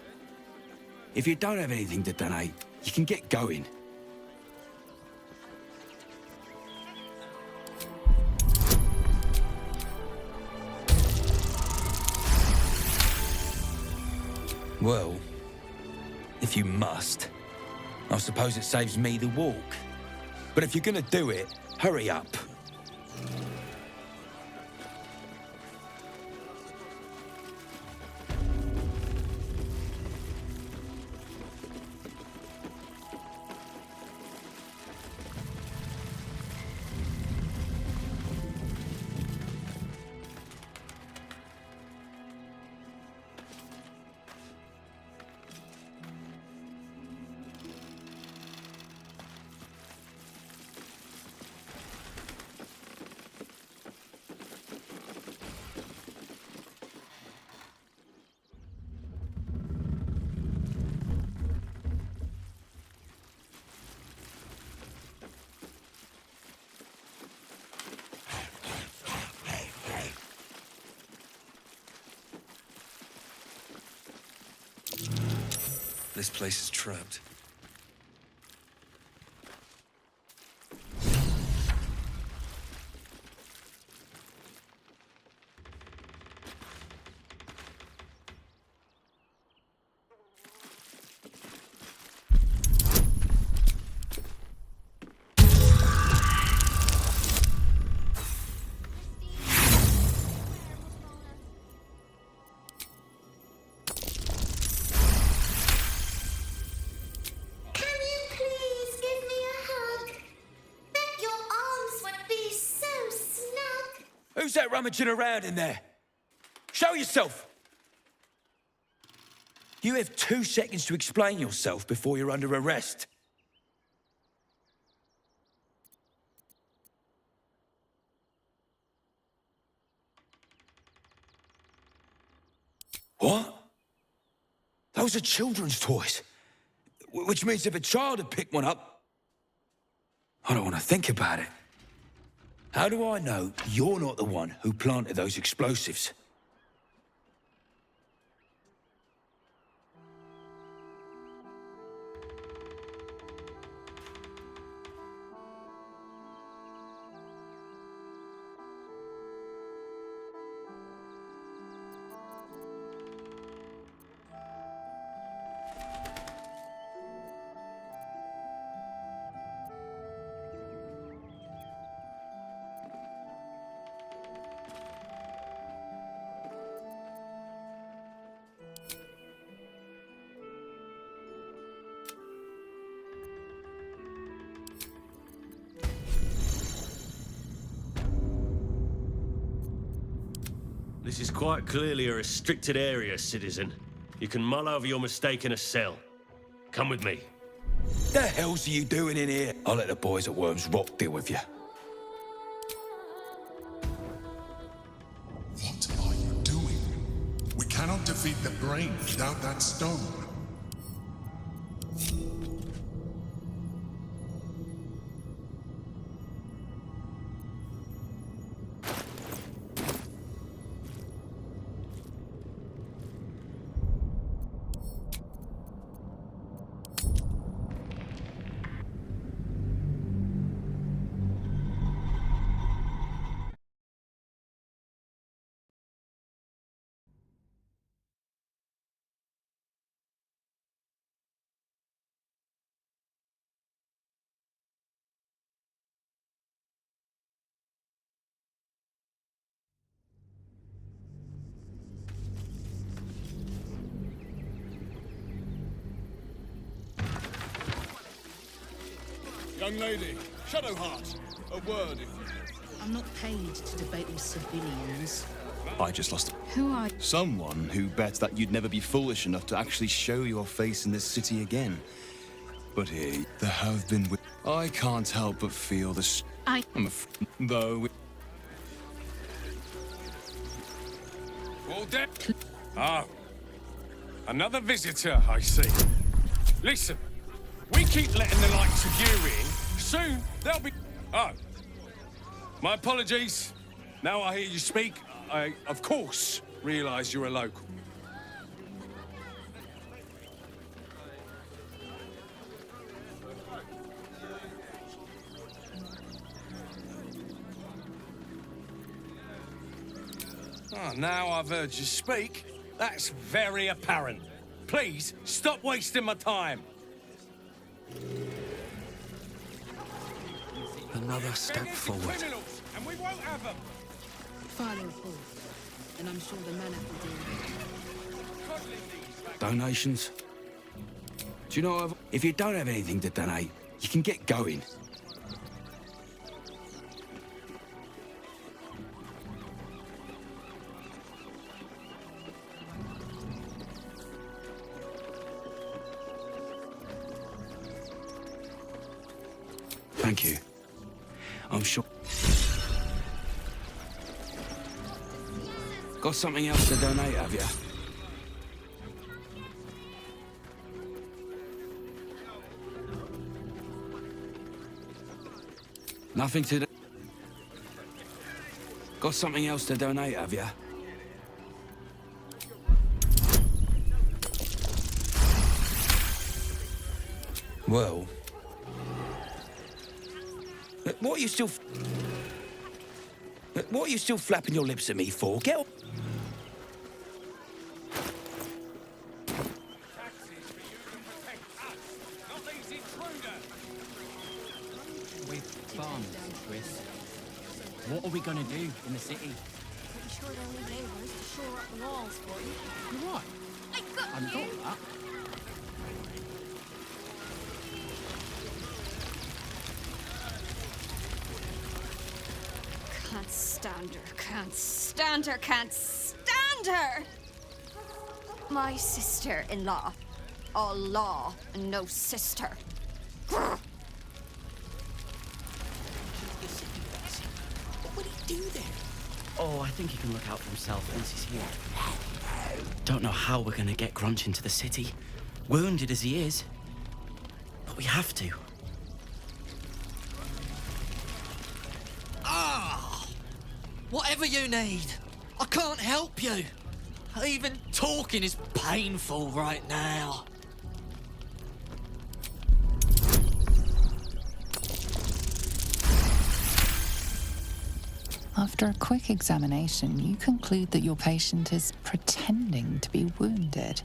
If you don't have anything to donate, you can get going. Well, if you must, I suppose it saves me the walk. But if you're gonna do it, hurry up. This place is trapped. Who's that rummaging around in there? Show yourself! You have 2 seconds to explain yourself before you're under arrest. What? Those are children's toys. Which means if a child had picked one up... I don't want to think about it. How do I know you're not the one who planted those explosives? This is quite clearly a restricted area, citizen. You can mull over your mistake in a cell. Come with me. The hell's are you doing in here? I'll let the boys at Worm's Rock deal with you. What are you doing? We cannot defeat the brain without that stone. Young lady, Shadowheart, a word if you... I'm not paid to debate with civilians. I just lost... Who are... Someone who bet that you'd never be foolish enough to actually show your face in this city again. But here, there have been... I can't help but feel this... I'm though... All dead? Oh. Another visitor, I see. Listen, we keep letting the likes of you in. Soon, they'll be... Oh. My apologies. Now I hear you speak, I, of course, realise you're a local. Oh, now I've heard you speak. That's very apparent. Please, stop wasting my time. Another step forward. Criminals, and we won't have them. File a report, and I'm sure the man will deal with it. Donations? Do you know, if you don't have anything to donate, you can get going. Thank you. I'm sure... Got something else to donate, have you? Nothing to... Got something else to donate, have you? Well... What are you still... What are you still flapping your lips at me for? Get up! We've bombed, Chris. What are we gonna do in the city? Pretty sure the only way was to shore up the walls for you. You what? I got I'm you. not that. Can't stand her, can't stand her, can't stand her! My sister-in-law. All law and no sister. What would he do there? Oh, I think he can look out for himself once he's here. Don't know how we're gonna get Grunch into the city, wounded as he is. But we have to. Ah! Whatever you need. I can't help you. Even talking is painful right now. After a quick examination, you conclude that your patient is pretending to be wounded.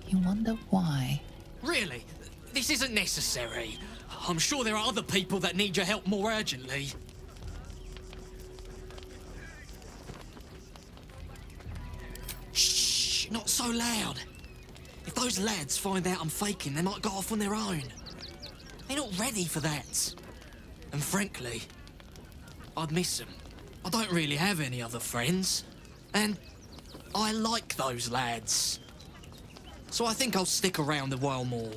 You wonder why. Really? This isn't necessary. I'm sure there are other people that need your help more urgently. Shh, not so loud. If those lads find out I'm faking, they might go off on their own. They're not ready for that. And frankly, I'd miss them. I don't really have any other friends. And I like those lads. So I think I'll stick around a while more.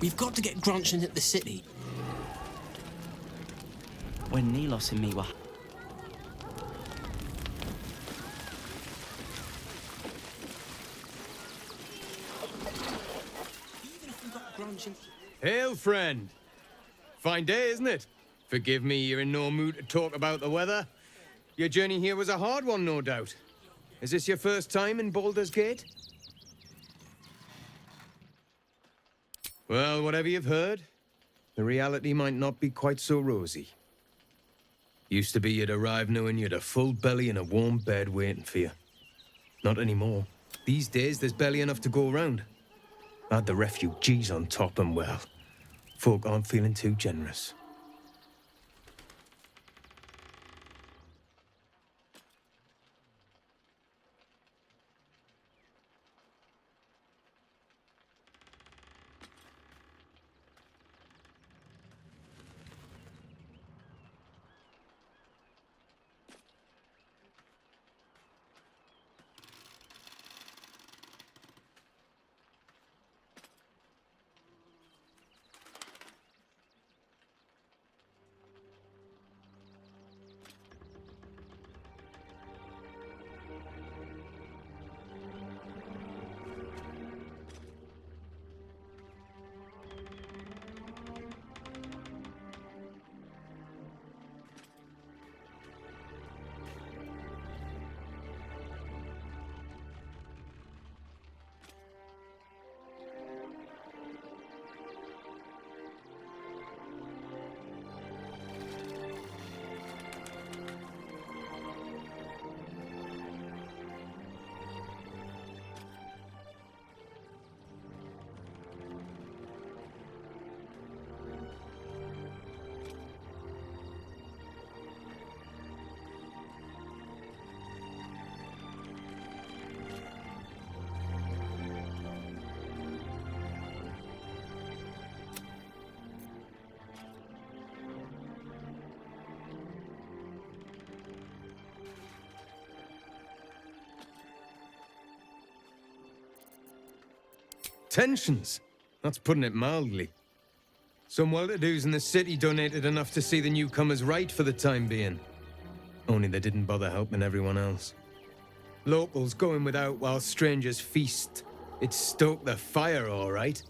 We've got to get Grunch into the city. When Nilos and me were... Hail, friend. Fine day, isn't it? Forgive me, you're in no mood to talk about the weather. Your journey here was a hard one, no doubt. Is this your first time in Baldur's Gate? Well, whatever you've heard, the reality might not be quite so rosy. Used to be you'd arrive knowing you'd a full belly and a warm bed waiting for you. Not anymore. These days, there's barely enough to go around. Add the refugees on top and, well, folk aren't feeling too generous. Tensions? That's putting it mildly. Some well-to-dos in the city donated enough to see the newcomers right for the time being. Only they didn't bother helping everyone else. Locals going without while strangers feast. It stoked the fire, all right.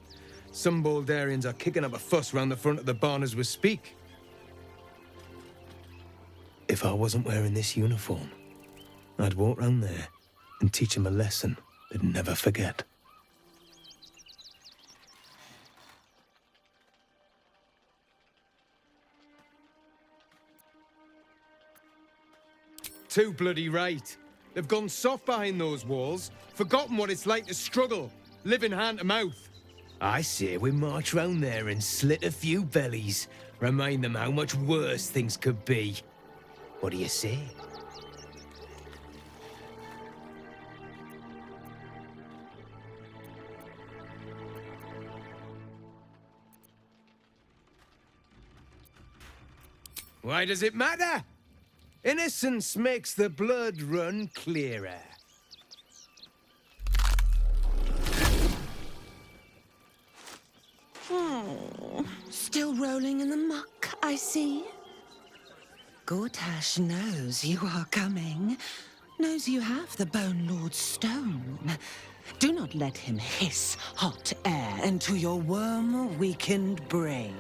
Some Baldurians are kicking up a fuss round the front of the barn as we speak. If I wasn't wearing this uniform, I'd walk round there and teach them a lesson they'd never forget. Too bloody right. They've gone soft behind those walls, forgotten what it's like to struggle, living hand to mouth. I say we march round there and slit a few bellies, remind them how much worse things could be. What do you say? Why does it matter? Innocence makes the blood run clearer. Oh, still rolling in the muck. I see. Gortash knows you are coming. Knows you have the Bone Lord's stone. Do not let him hiss hot air into your worm-weakened brain.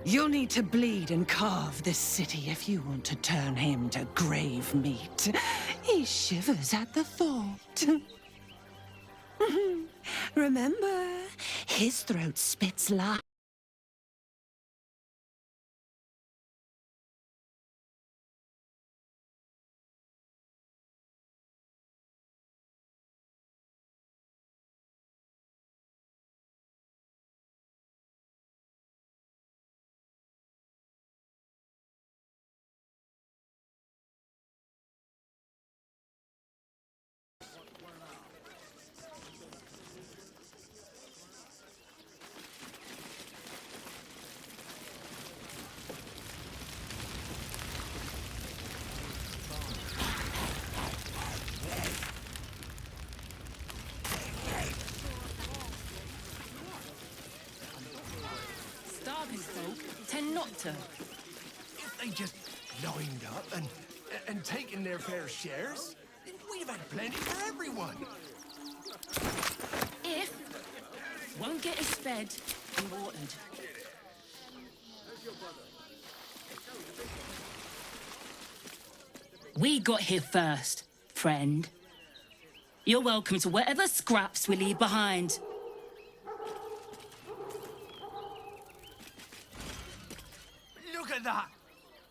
You'll need to bleed and carve this city if you want to turn him to grave meat. He shivers at the thought. Remember, his throat spits life. Starving folk tend not to. If they just lined up and taken their fair shares, we'd have had plenty for everyone. If one get us fed and watered. We got here first, friend. You're welcome to whatever scraps we leave behind. Look at that!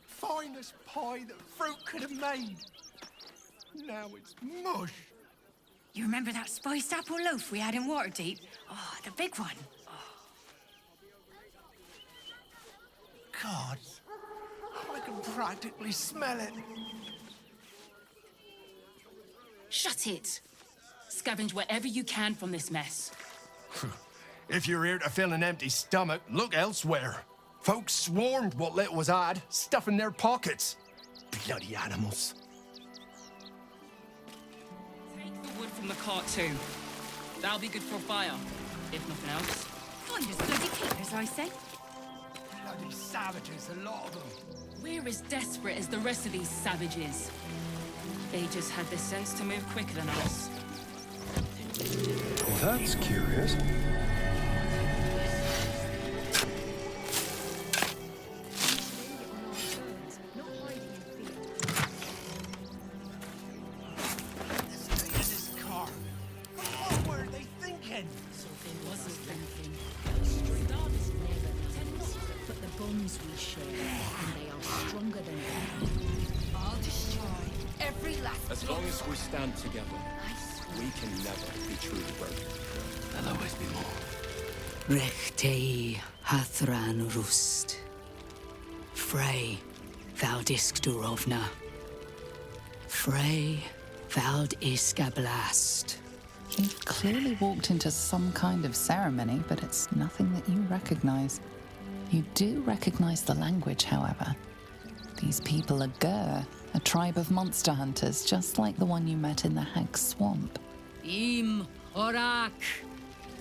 Finest pie that fruit could have made. Now it's mush. You remember that spiced apple loaf we had in Waterdeep? Oh, the big one. God, I can practically smell it. Shut it. Scavenge wherever you can from this mess. If you're here to fill an empty stomach, look elsewhere. Folks swarmed what little was had, stuffing their pockets. Bloody animals. Take the wood from the cart too. That'll be good for a fire, if nothing else. Find us bloody keepers, I say. Bloody savages, a lot of them. We're as desperate as the rest of these savages. They just had the sense to move quicker than us. Well, that's curious. As long as we stand together, we can never be truly broken. There'll always be more. Rechtei Hathran Rust. Frey Valdisk Durovna. Frey Vald Iskablast. You've clearly walked into some kind of ceremony, but it's nothing that you recognize. You do recognize the language, however. These people are Gur, a tribe of monster hunters, just like the one you met in the Hag Swamp. Im Orak.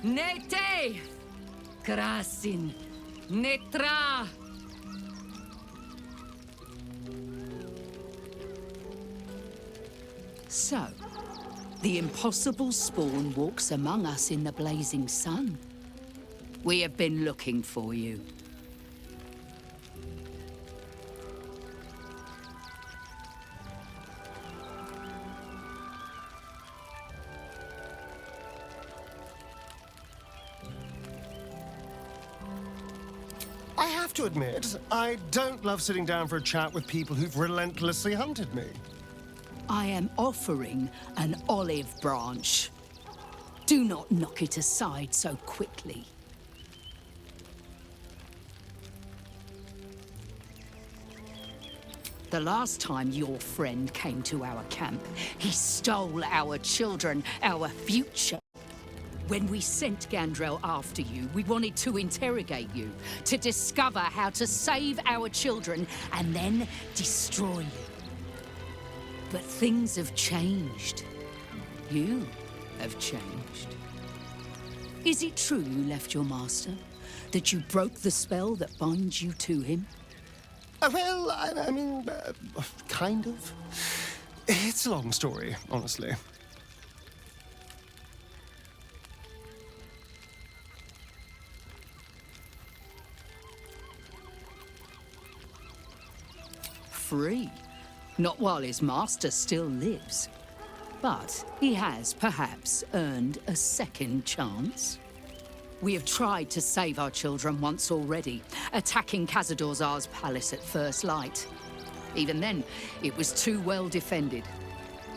Nete. Krasin. Netra. So, the impossible spawn walks among us in the blazing sun. We have been looking for you. I have to admit, I don't love sitting down for a chat with people who've relentlessly hunted me. I am offering an olive branch. Do not knock it aside so quickly. The last time your friend came to our camp, he stole our children, our future. When we sent Gandrel after you, we wanted to interrogate you, to discover how to save our children and then destroy you. But things have changed. You have changed. Is it true you left your master? that you broke the spell that binds you to him? Well, I mean, kind of. It's a long story, honestly. Free. Not while his master still lives. But he has, perhaps, earned a second chance. We have tried to save our children once already, attacking Khazad-dûr'Zar's palace at first light. Even then, it was too well defended.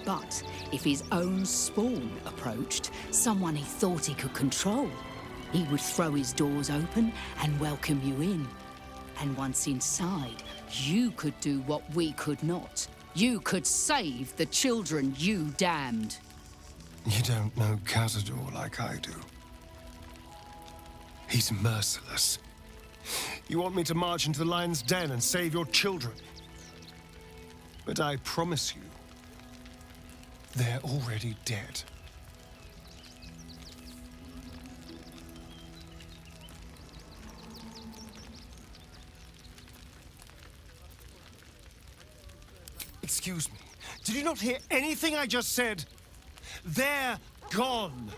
But if his own spawn approached, someone he thought he could control, he would throw his doors open and welcome you in. And once inside, you could do what we could not. You could save the children you damned. You don't know Khazad-dûr like I do. He's merciless. You want me to march into the lion's den and save your children? But I promise you, they're already dead. Excuse me, did you not hear anything I just said? They're gone.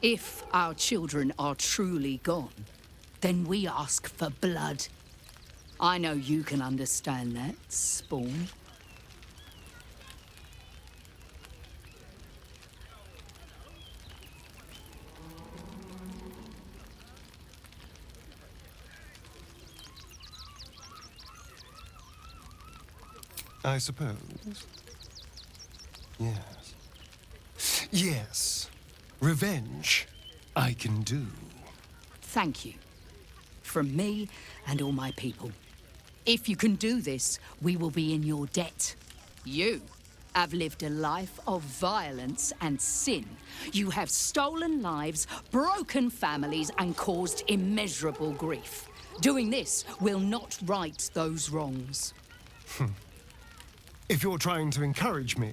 If our children are truly gone, then we ask for blood. I know you can understand that, Spawn. I suppose. Yes. Yes. Revenge, I can do. Thank you. From me and all my people. If you can do this, we will be in your debt. You have lived a life of violence and sin. You have stolen lives, broken families, and caused immeasurable grief. Doing this will not right those wrongs. If you're trying to encourage me,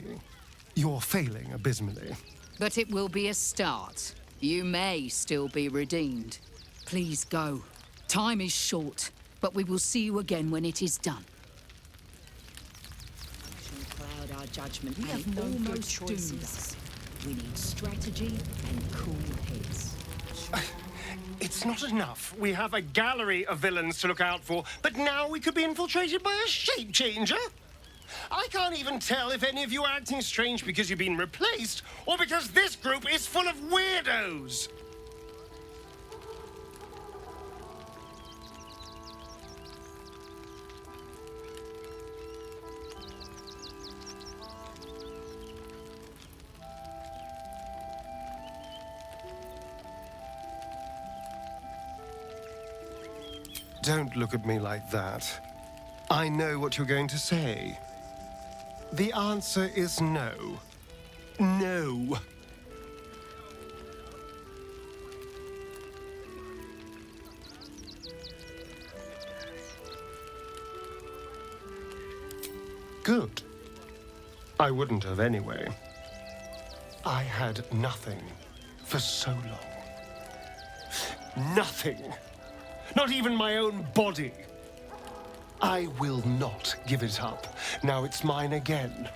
you're failing abysmally. But it will be a start. You may still be redeemed. Please go. Time is short, but we will see you again when it is done. Cloud our judgment. We have almost doomed us. We need strategy and cool heads. It's not enough. We have a gallery of villains to look out for, but now we could be infiltrated by a shape changer? I can't even tell if any of you are acting strange because you've been replaced, or because this group is full of weirdos. Don't look at me like that. I know what you're going to say. The answer is no. No. Good. I wouldn't have anyway. I had nothing for so long. Nothing. Not even my own body. I will not give it up. Now it's mine again.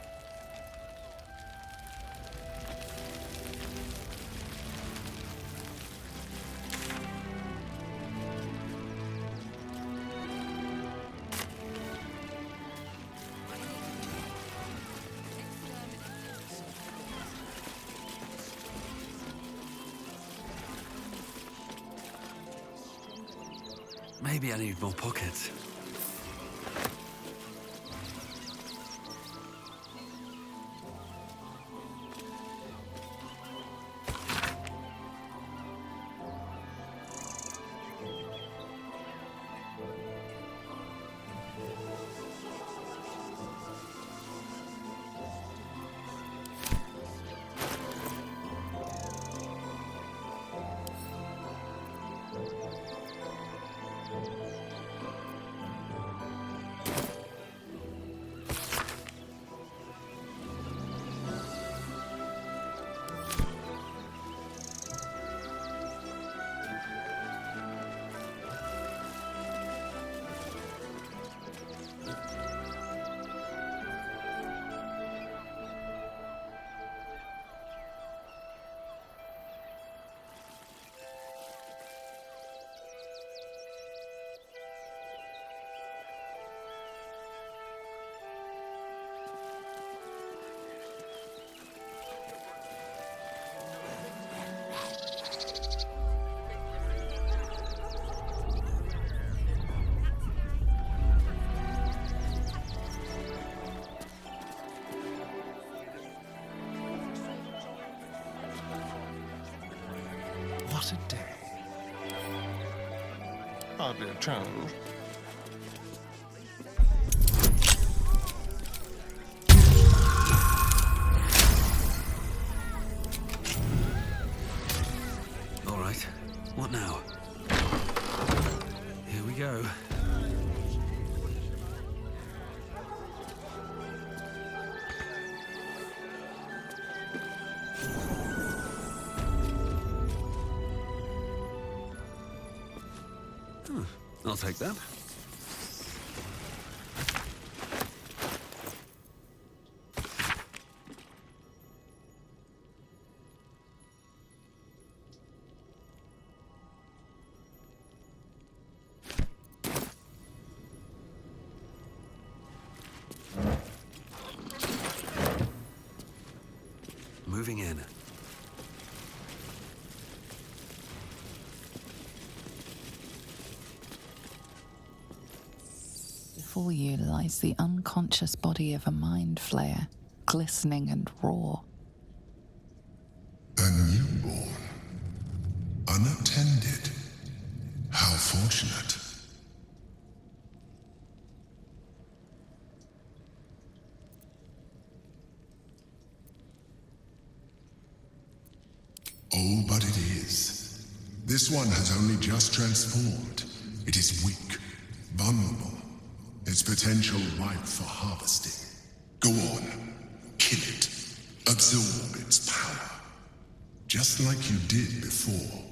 Maybe I need more pockets. What a day. Hardly a challenge. All right. What now? Here we go. I'll take that. Moving in. Before you lies the unconscious body of a mind flayer, glistening and raw. A newborn. Unattended. How fortunate. Oh, but it is. This one has only just transformed. It is weak, vulnerable. Its potential ripe for harvesting. Go on, kill it. Absorb its power. Just like you did before.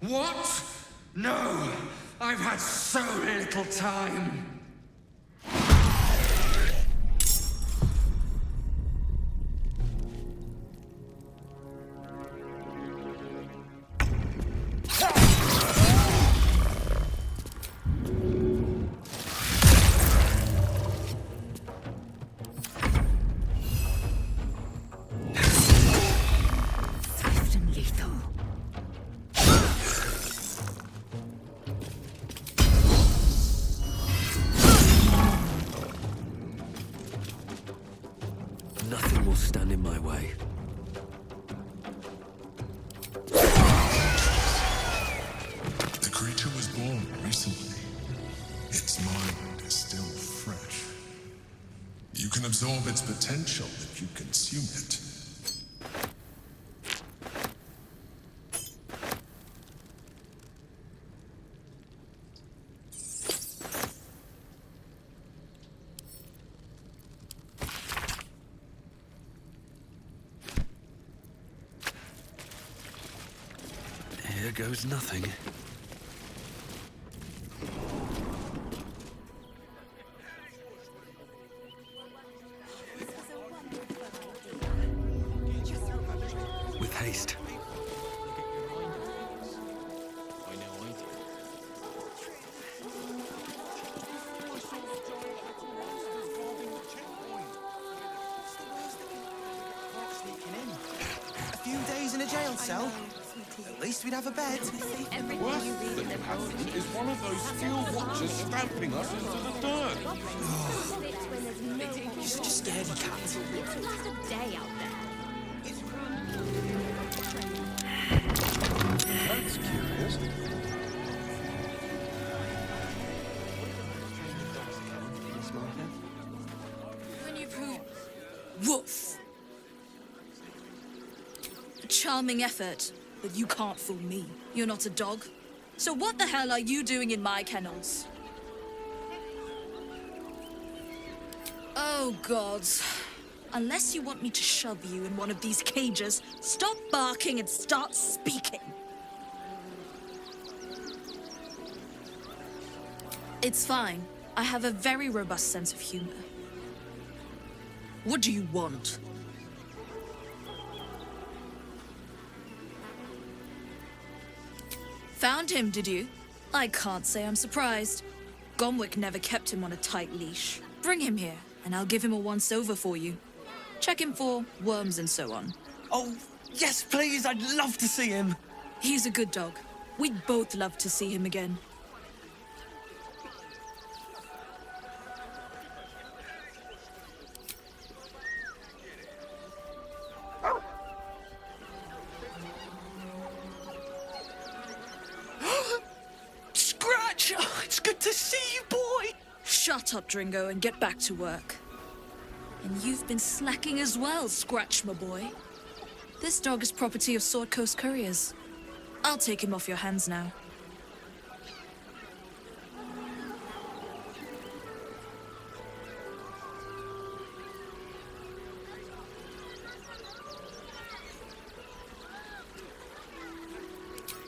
What? No! I've had so little time! Swift and lethal. Nothing will stand in my way. The creature was born recently. Its mind is still fresh. You can absorb its potential if you consume it. Here goes nothing. With haste. A few days in a jail cell. At least we'd have a bed. Worse than happened is one of those steel watchers stamping us into the dirt. You're such a scaredy cat. Last a day out there. That's curious. When you prove... Woof! A charming effort, but you can't fool me. You're not a dog. So what the hell are you doing in my kennels? Oh, gods. Unless you want me to shove you in one of these cages, stop barking and start speaking. It's fine. I have a very robust sense of humor. What do you want? Found him, did you? I can't say I'm surprised. Gomwick never kept him on a tight leash. Bring him here, and I'll give him a once-over for you. Checking for worms and so on. Oh, yes, please. I'd love to see him. He's a good dog. We'd both love to see him again. Scratch! Oh, it's good to see you, boy! Shut up, Dringo, and get back to work. And you've been slacking as well, Scratch, my boy. This dog is property of Sword Coast Couriers. I'll take him off your hands now.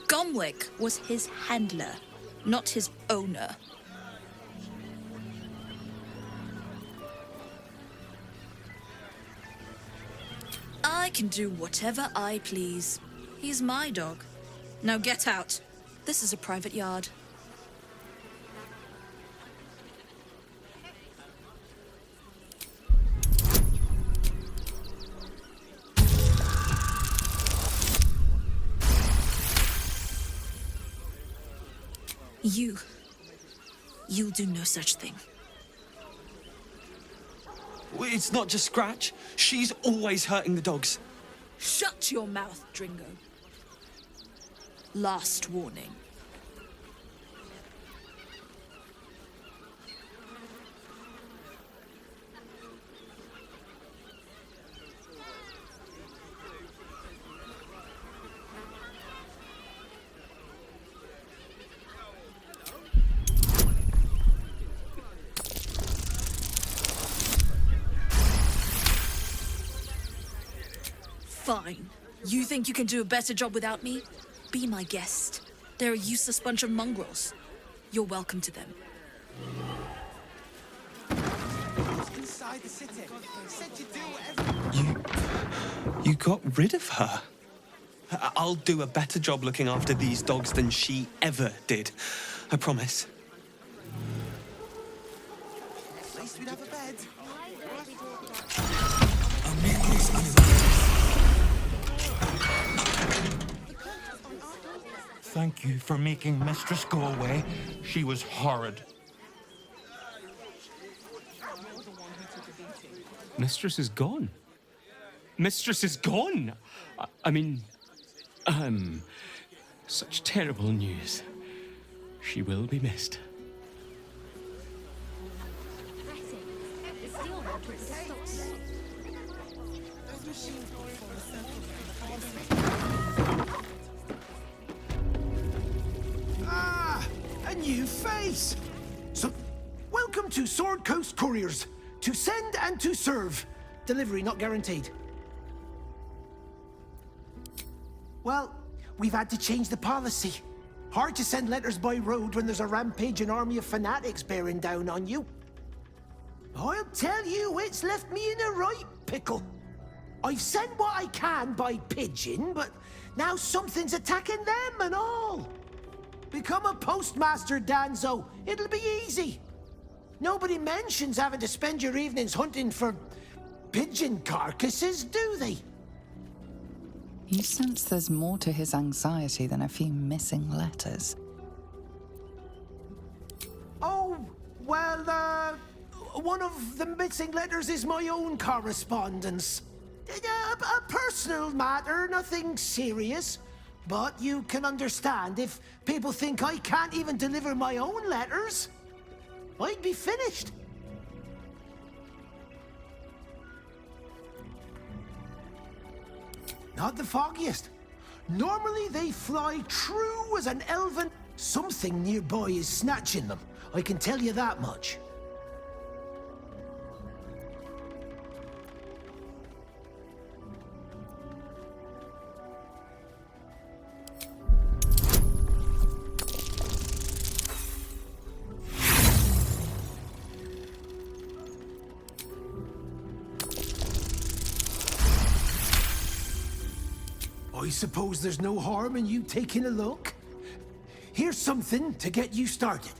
Gomwick was his handler, not his owner. I can do whatever I please. He's my dog. Now get out. This is a private yard. You'll do no such thing. It's not just Scratch. She's always hurting the dogs. Shut your mouth, Dringo. Last warning. Fine. You think you can do a better job without me? Be my guest. They're a useless bunch of mongrels. You're welcome to them. Inside the city. Said you'd do whatever. You got rid of her? I'll do a better job looking after these dogs than she ever did. I promise. At least we'd have a bed. Thank you for making Mistress go away. She was horrid. Mistress is gone. Mistress is gone! I mean, such terrible news. She will be missed. A new face! So, welcome to Sword Coast Couriers. To send and to serve. Delivery not guaranteed. Well, we've had to change the policy. Hard to send letters by road when there's a rampaging army of fanatics bearing down on you. I'll tell you, it's left me in a right pickle. I've sent what I can by pigeon, but now something's attacking them and all. Become a postmaster, Danzo. It'll be easy. Nobody mentions having to spend your evenings hunting for pigeon carcasses, do they? You sense there's more to his anxiety than a few missing letters. Oh, well, one of the missing letters is my own correspondence. A personal matter, nothing serious. But you can understand if people think I can't even deliver my own letters, I'd be finished. Not the foggiest. Normally they fly true as an elven. Something nearby is snatching them. I can tell you that much. I suppose there's no harm in you taking a look. Here's something to get you started.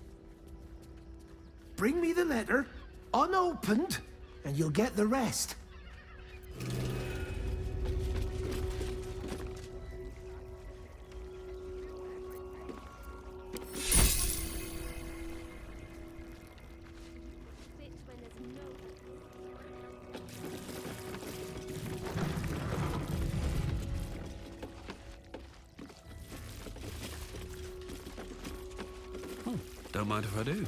Bring me the letter, unopened, and you'll get the rest. Don't mind if I do.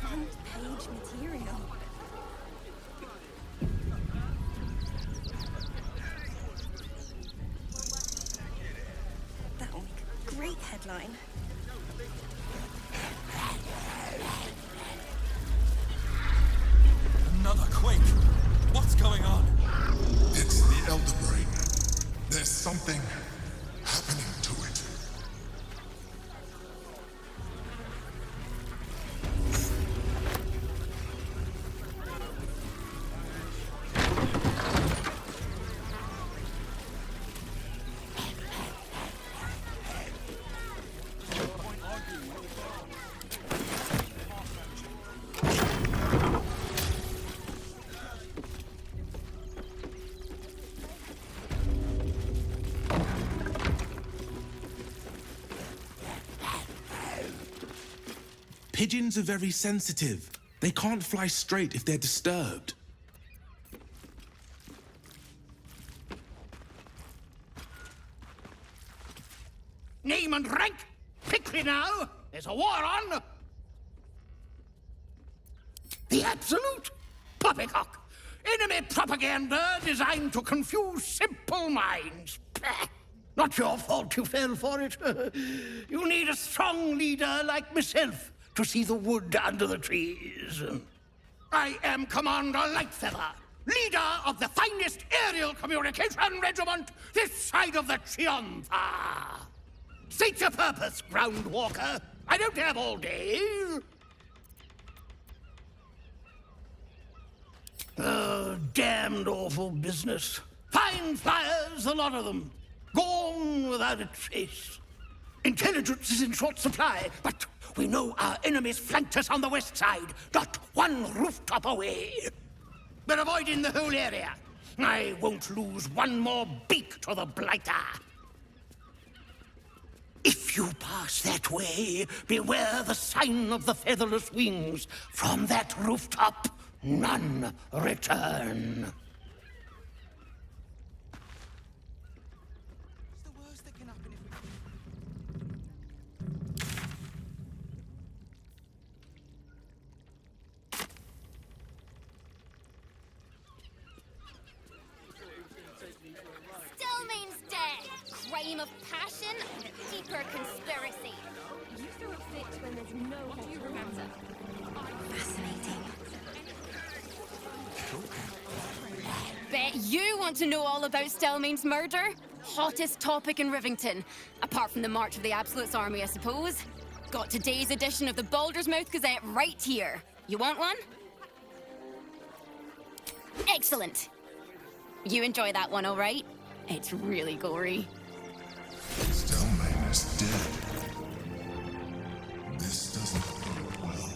Front-page material. That'll make a great headline. Another quake. What's going on? It's the Elder Brain. There's something happening to it. Pigeons are very sensitive. They can't fly straight if they're disturbed. Name and rank? Quickly now! There's a war on! The Absolute! Poppycock! Enemy propaganda designed to confuse simple minds. Pah! Not your fault you fell for it. You need a strong leader like myself to see the wood under the trees. I am Commander Lightfeather, leader of the finest aerial communication regiment this side of the Triumpha. State your purpose, Groundwalker. I don't have all day. Oh, damned awful business. Fine flyers, a lot of them. Gone without a trace. Intelligence is in short supply, but we know our enemies flanked us on the west side, not one rooftop away. We're avoiding the whole area. I won't lose one more beak to the blighter. If you pass that way, beware the sign of the featherless wings. From that rooftop, none return. Crime of passion and a deeper conspiracy. You throw a fit when there's no hope. Do you remember? Fascinating. Bet you want to know all about Stelmane's murder? Hottest topic in Rivington. Apart from the March of the Absolute's army, I suppose. Got today's edition of the Baldur's Mouth Gazette right here. You want one? Excellent. You enjoy that one, all right? It's really gory. Stelmane is dead. This doesn't bode well.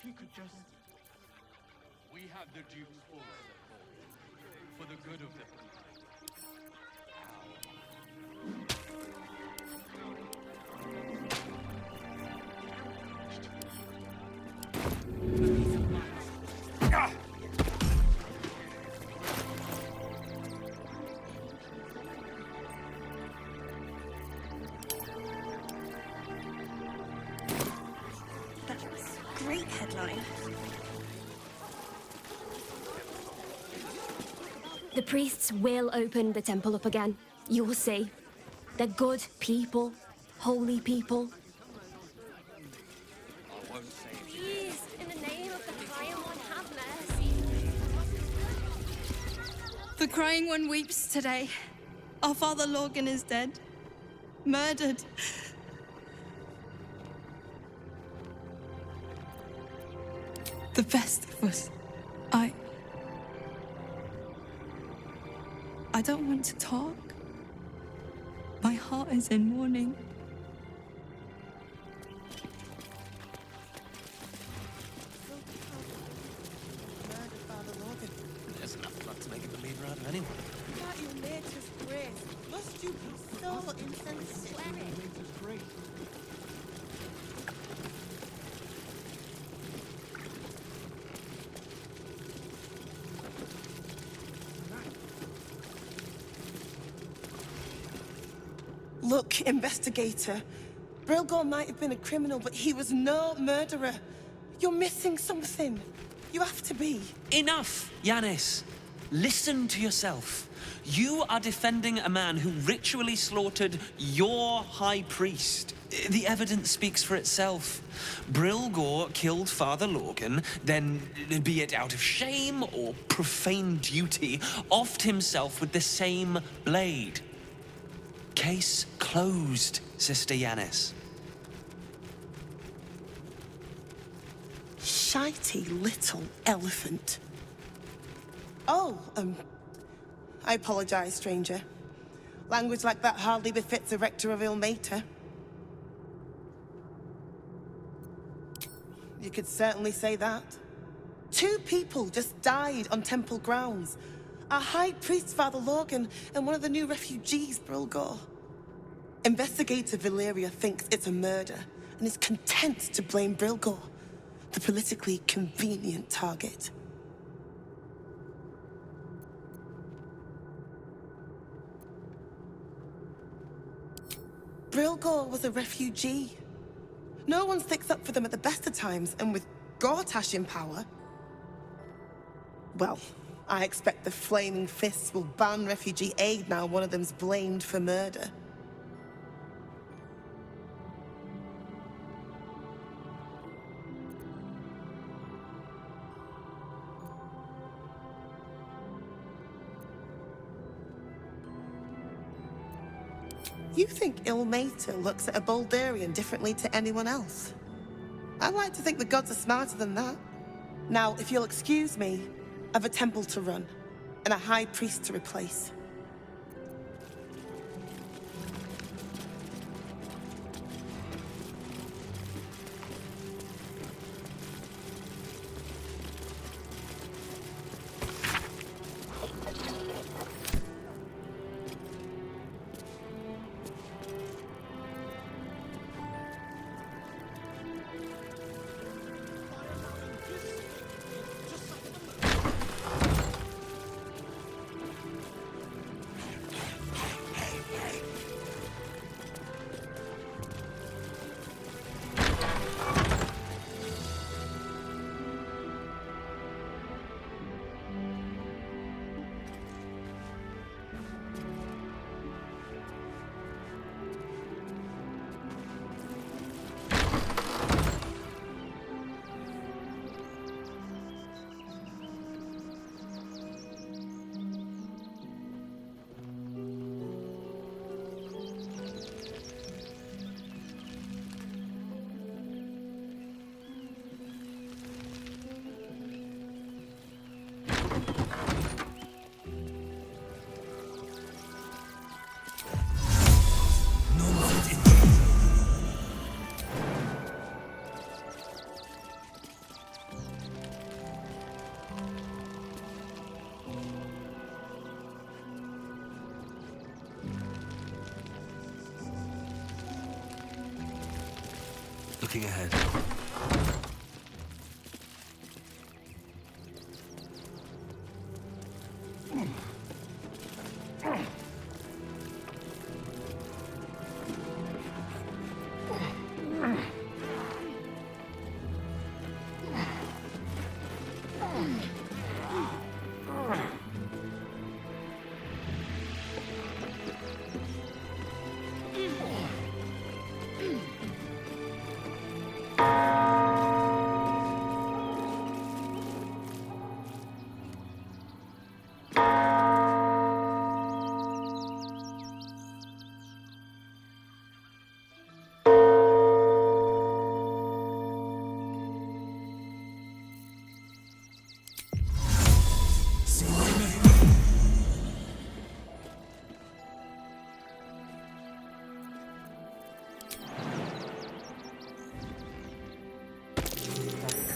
he could just... We have the Duke's full support for the good of the people. That's a great headline. The priests will open the temple up again. You will see. They're good people, holy people. Please, in the name of the Crying One, have mercy. The Crying One weeps today. Our Father Lorgan is dead. Murdered. The best of us. I don't want to talk. My heart is in mourning. There's enough blood to make a believer out of anyone. Without your nature's grace, must you be so insensitive? Nature's grace. Look, investigator. Brilgor might have been a criminal, but he was no murderer. You're missing something. You have to be. Enough, Yanis. Listen to yourself. You are defending a man who ritually slaughtered your high priest. The evidence speaks for itself. Brilgor killed Father Lorgan, then, be it out of shame or profane duty, offed himself with the same blade. Case closed, Sister Yanis. Shitey little elephant. Oh, I apologize, stranger. Language like that hardly befits a rector of Ilmater. You could certainly say that. 2 people just died on temple grounds. Our high priest, Father Lorgan, and one of the new refugees, Brilgor. Investigator Valeria thinks it's a murder and is content to blame Brilgor, the politically convenient target. Brilgor was a refugee. No one sticks up for them at the best of times, and with Gortash in power, well, I expect the Flaming Fists will ban refugee aid now one of them's blamed for murder. You think Ilmater looks at a Baldurian differently to anyone else? I'd like to think the gods are smarter than that. Now, if you'll excuse me, I've a temple to run, and a high priest to replace. Looking ahead.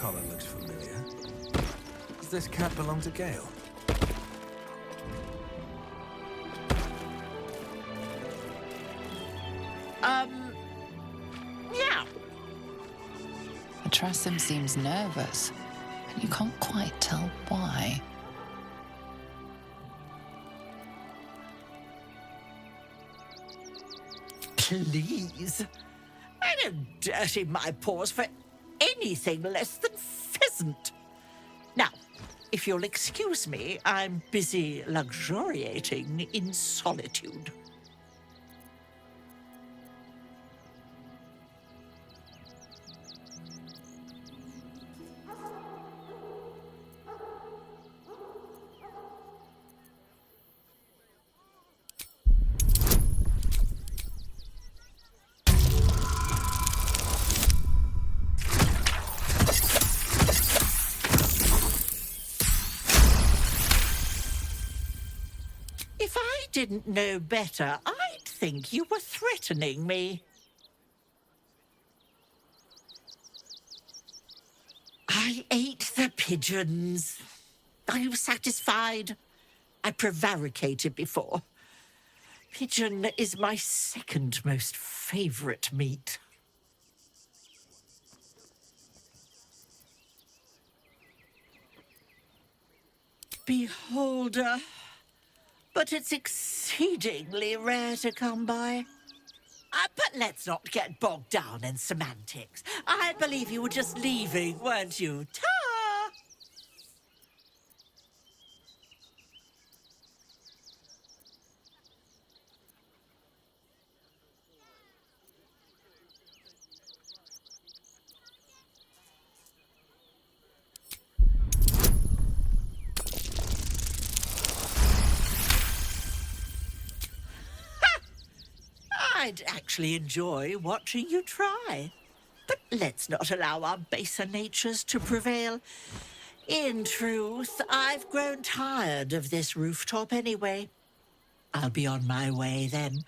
Collar looks familiar. Does this cat belong to Gale? Yeah. Atrasim seems nervous, but you can't quite tell why. Please. I don't dirty my paws for anything less than pheasant. Now, if you'll excuse me, I'm busy luxuriating in solitude. If I didn't know better, I'd think you were threatening me. I ate the pigeons. Are you satisfied? I prevaricated before. Pigeon is my second most favorite meat. Beholder. But it's exceedingly rare to come by. But let's not get bogged down in semantics. I believe you were just leaving, weren't you? Ta! I'd actually enjoy watching you try. But let's not allow our baser natures to prevail. In truth, I've grown tired of this rooftop anyway. I'll be on my way then.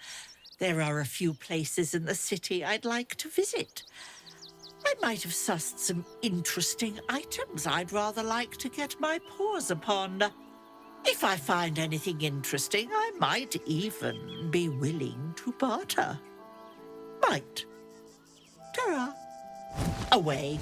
There are a few places in the city I'd like to visit. I might have sussed some interesting items I'd rather like to get my paws upon. If I find anything interesting, I might even be willing to barter. Might. Ta-ra. Away.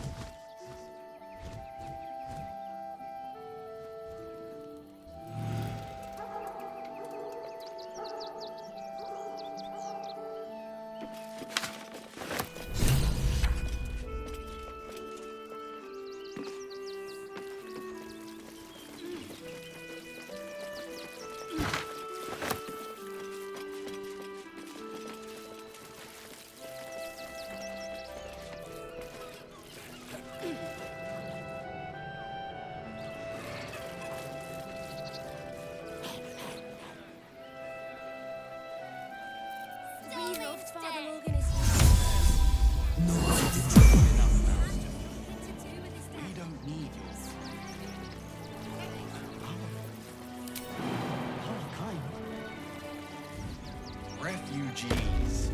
Refugees.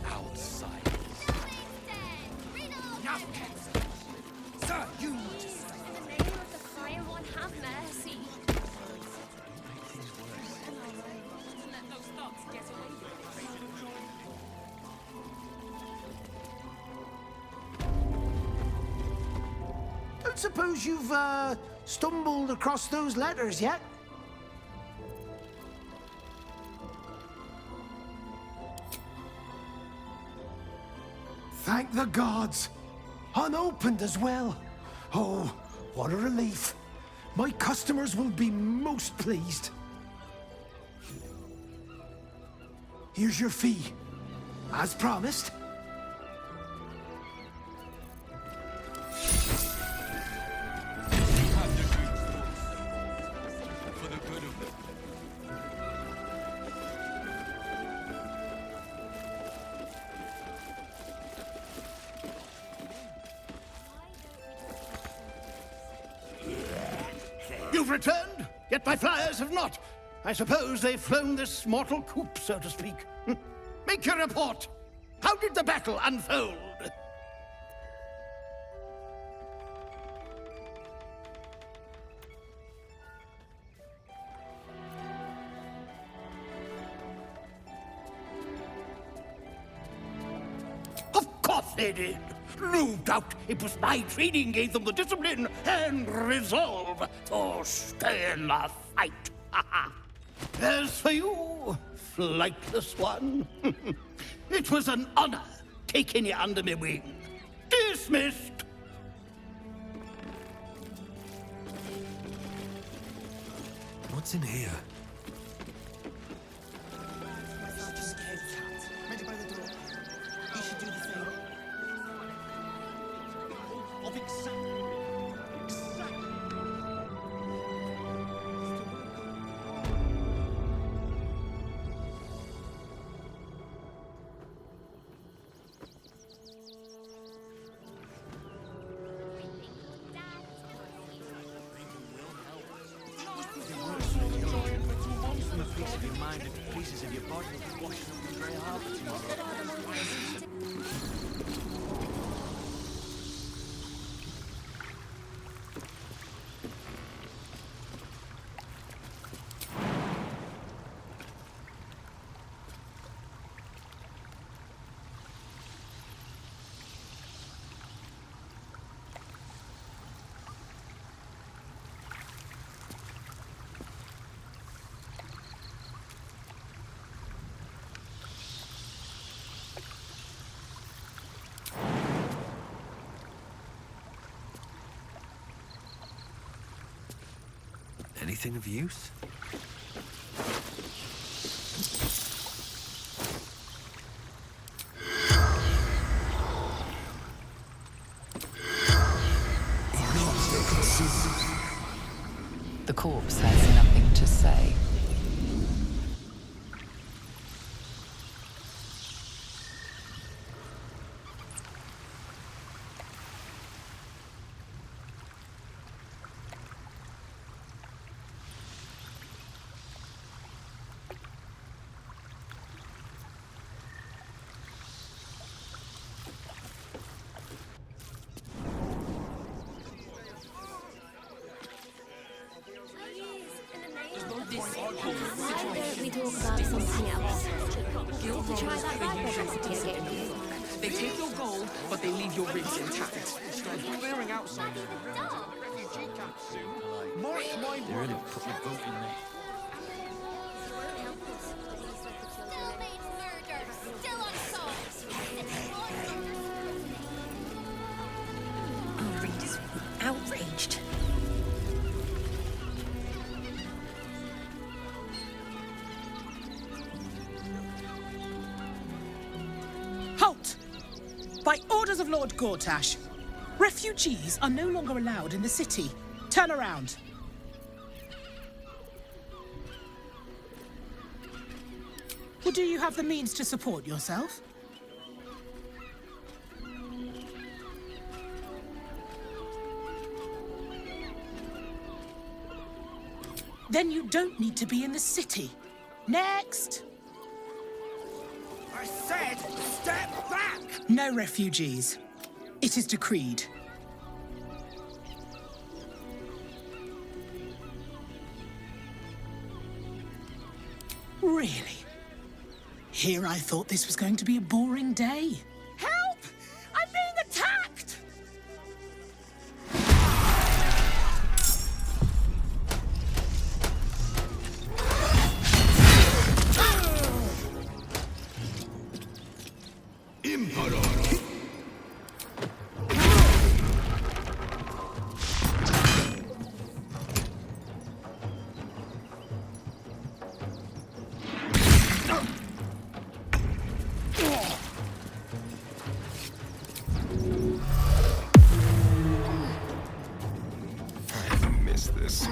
Outsiders. Sir, you... In the name of the crying one, have mercy. don't suppose you've, stumbled across those letters yet? Thank the gods! Unopened as well. Oh, what a relief. My customers will be most pleased. Here's your fee. As promised. You've returned, yet my flyers have not. I suppose they've flown this mortal coop, so to speak. Make your report. How did the battle unfold? Of course they did. No doubt it was my training gave them the discipline and resolve to stay in the fight. As for you, flightless one, it was an honor taking you under my wing. Dismissed. What's in here? Ready by the door. You should do the same. Of exact. Peace of your mind and pieces of your body will be washing up the grey harbour tomorrow. Anything of use? The corpse has nothing to say. We talk about something else. You want to try that vibe recipe again? They take your gold, but they leave your ribs intact. Clearing out some refugee camps soon. Mark my They really put the boat in there. Reed is outraged. Halt! By orders of Lord Gortash, refugees are no longer allowed in the city. Turn around. Well, do you have the means to support yourself? Then you don't need to be in the city. Next! I said, step back! No refugees. It is decreed. Really? Here I thought this was going to be a boring day. Help! I'm being attacked! this.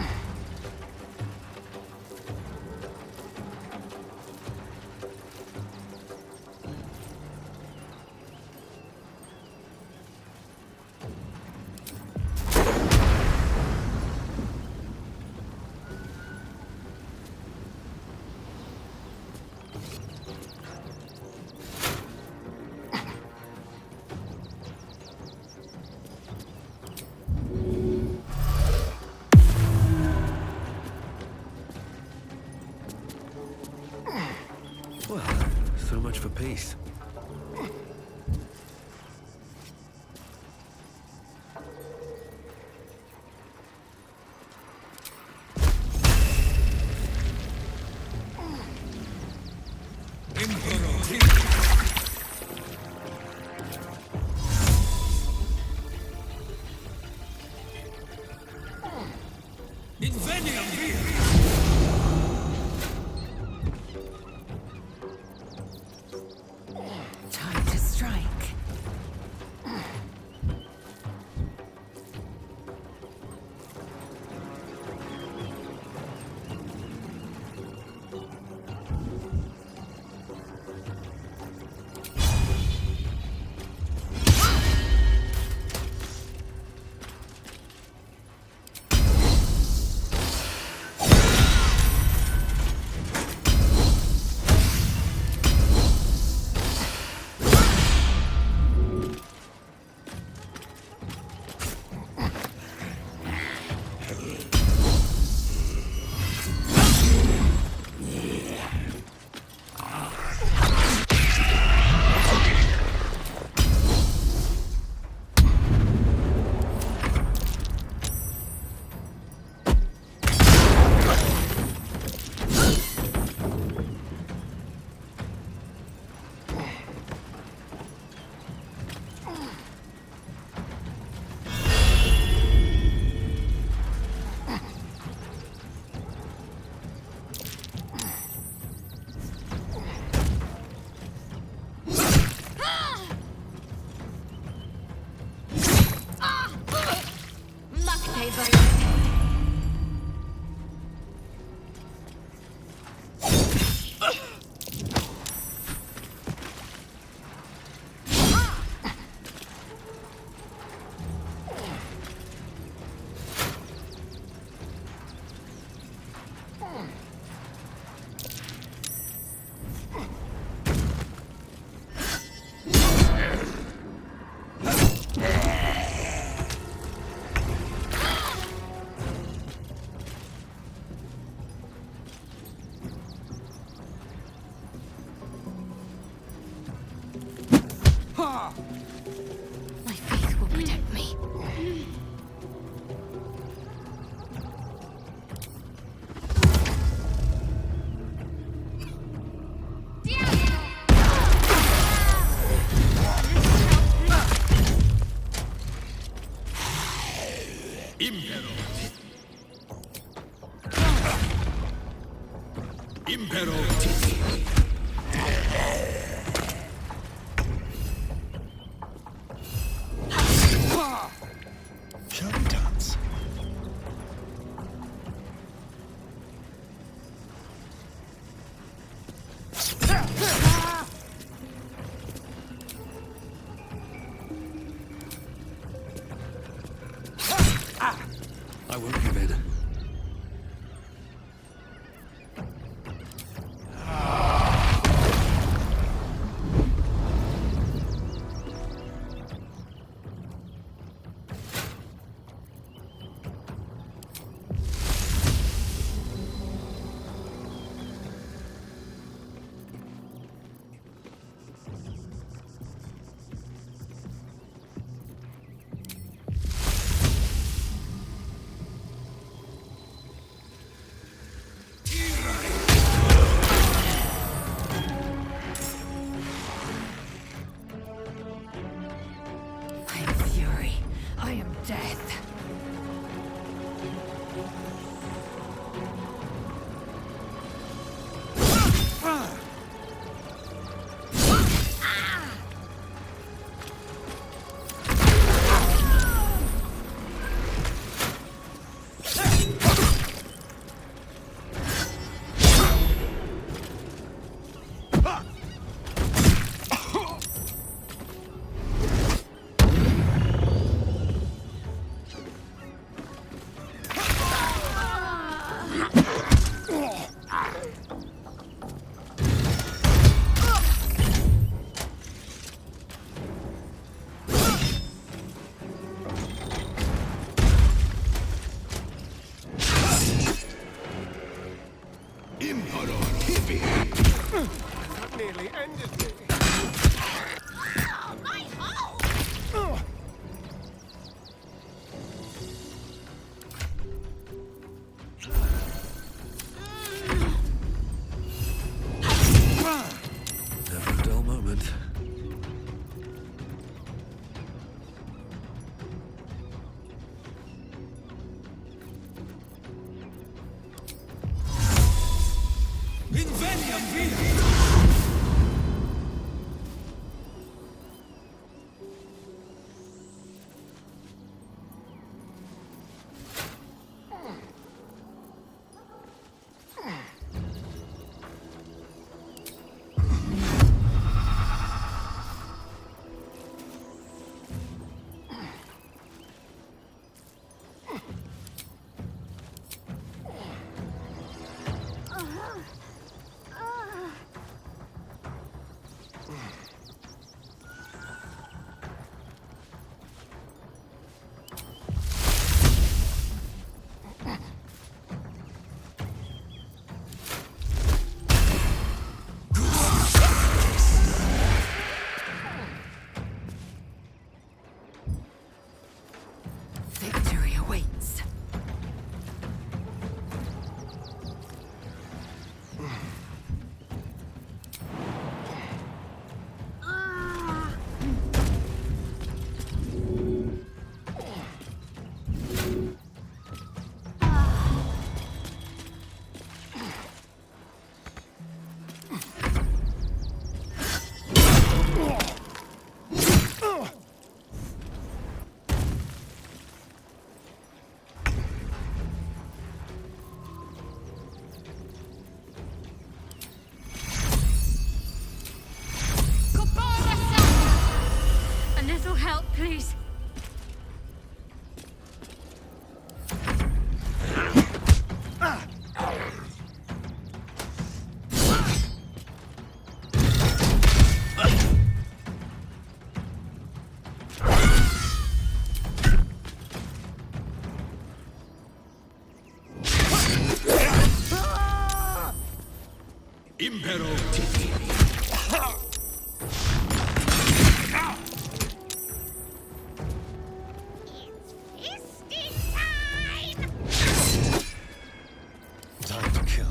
Well, so much for peace. Time to strike. My faith will protect me. Impero. Showtons. I won't give in. I am fury. I am death. Victory awaits. A little help, please. Impero Time to kill.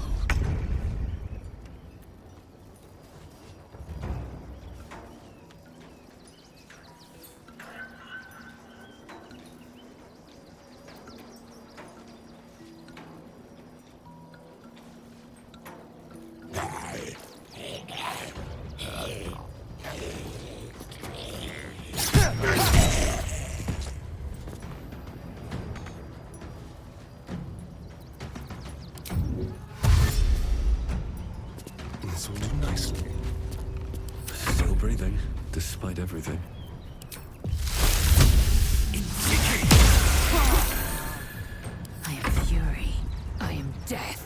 This will do nicely. Still breathing, despite everything. I am fury. I am death.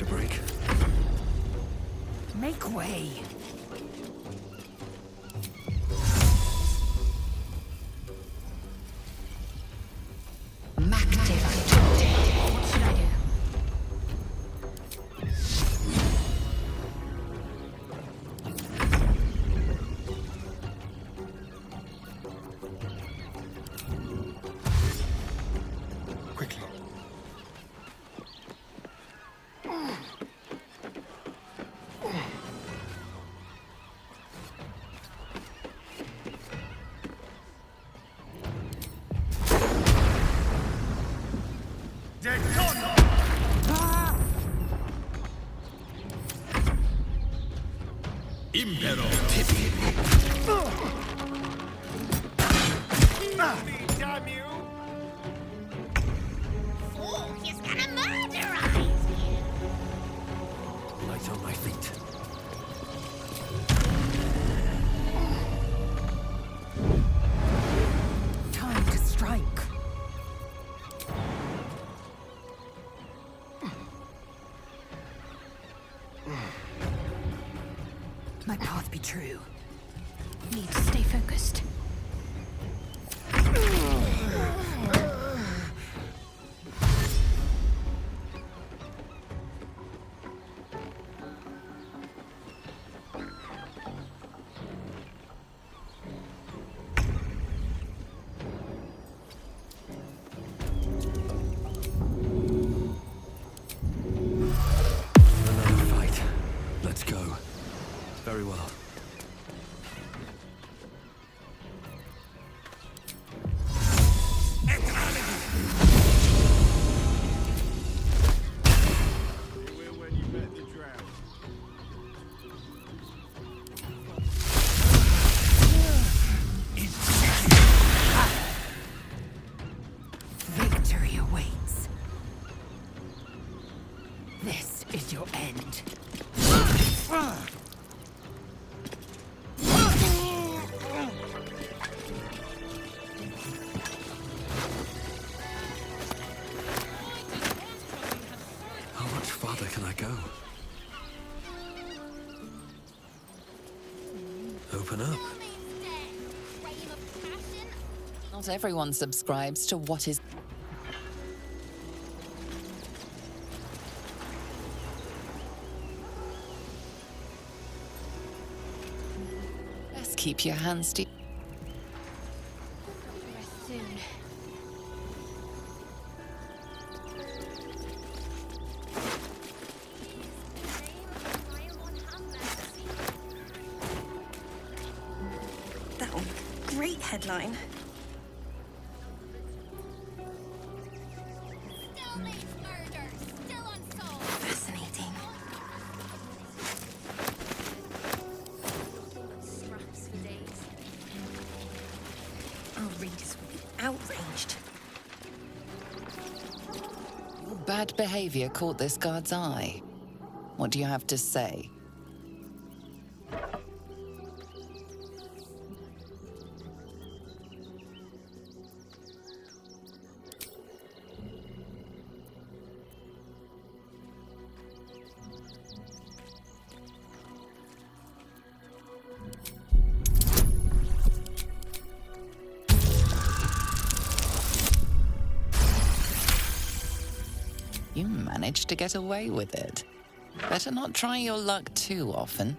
to break. Make way. What should I do? Quickly. Impero. Damn you! Fool, he's gonna murderize you! Light on my feet. Time to strike. My path be true. Need to stay focused. Another fight. Let's go. Very well. Victory awaits. This is your end. How much farther can I go? Open up. Not everyone subscribes to what is. Best keep your hands deep. Rest soon. That one. Great headline. Fascinating. Scraps for days. Our readers will be outraged. Your bad behavior caught this guard's eye. What do you have to say? You managed to get away with it. Better not try your luck too often.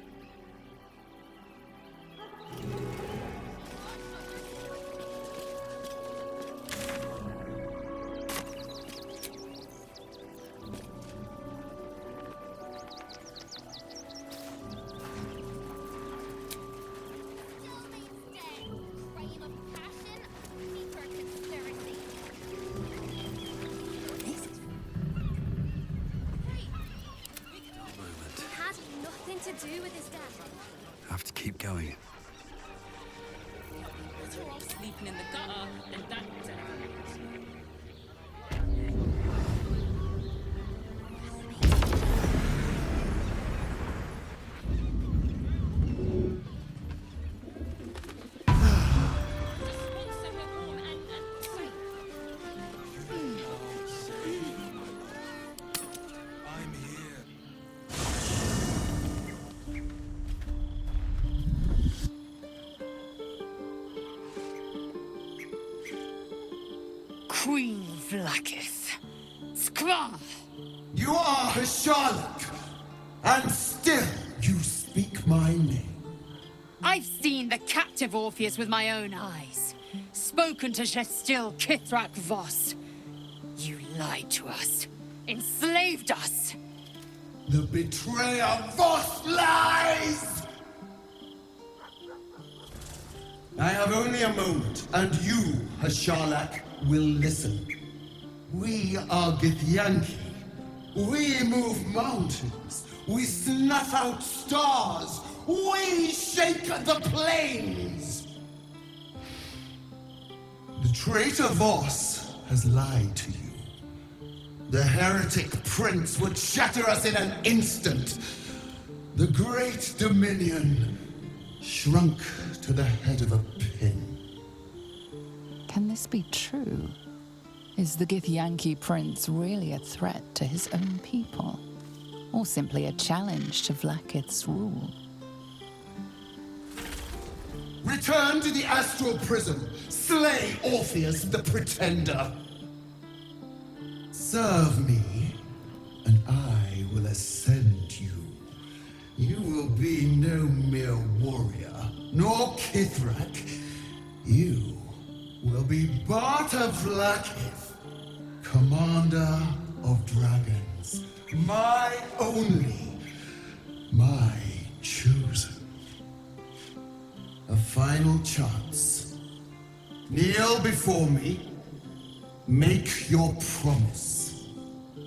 To do with his death. Have to keep going. Better off sleeping in the gutter than that death. I'm here. Vlakith. Skva! You are Hisharlik, and still you speak my name. I've seen the captive Orpheus with my own eyes. Spoken to Gestil Kithrak Voss. You lied to us. Enslaved us. The betrayer Voss lies! I have only a moment, and you, Hisharlik, will listen. We are Githyanki. We move mountains. We snuff out stars. We shake the plains. The traitor Voss has lied to you. The heretic prince would shatter us in an instant. The great dominion shrunk to the head of a pin. Can this be true? Is the Githyanki prince really a threat to his own people? Or simply a challenge to Vlakith's rule? Return to the astral prism. Slay Orpheus the Pretender. Serve me, and I will ascend you. You will be no mere warrior, nor Kithrak. You will be Barta Vlakith, commander of dragons. My only, my chosen. A final chance. Kneel before me. Make your promise.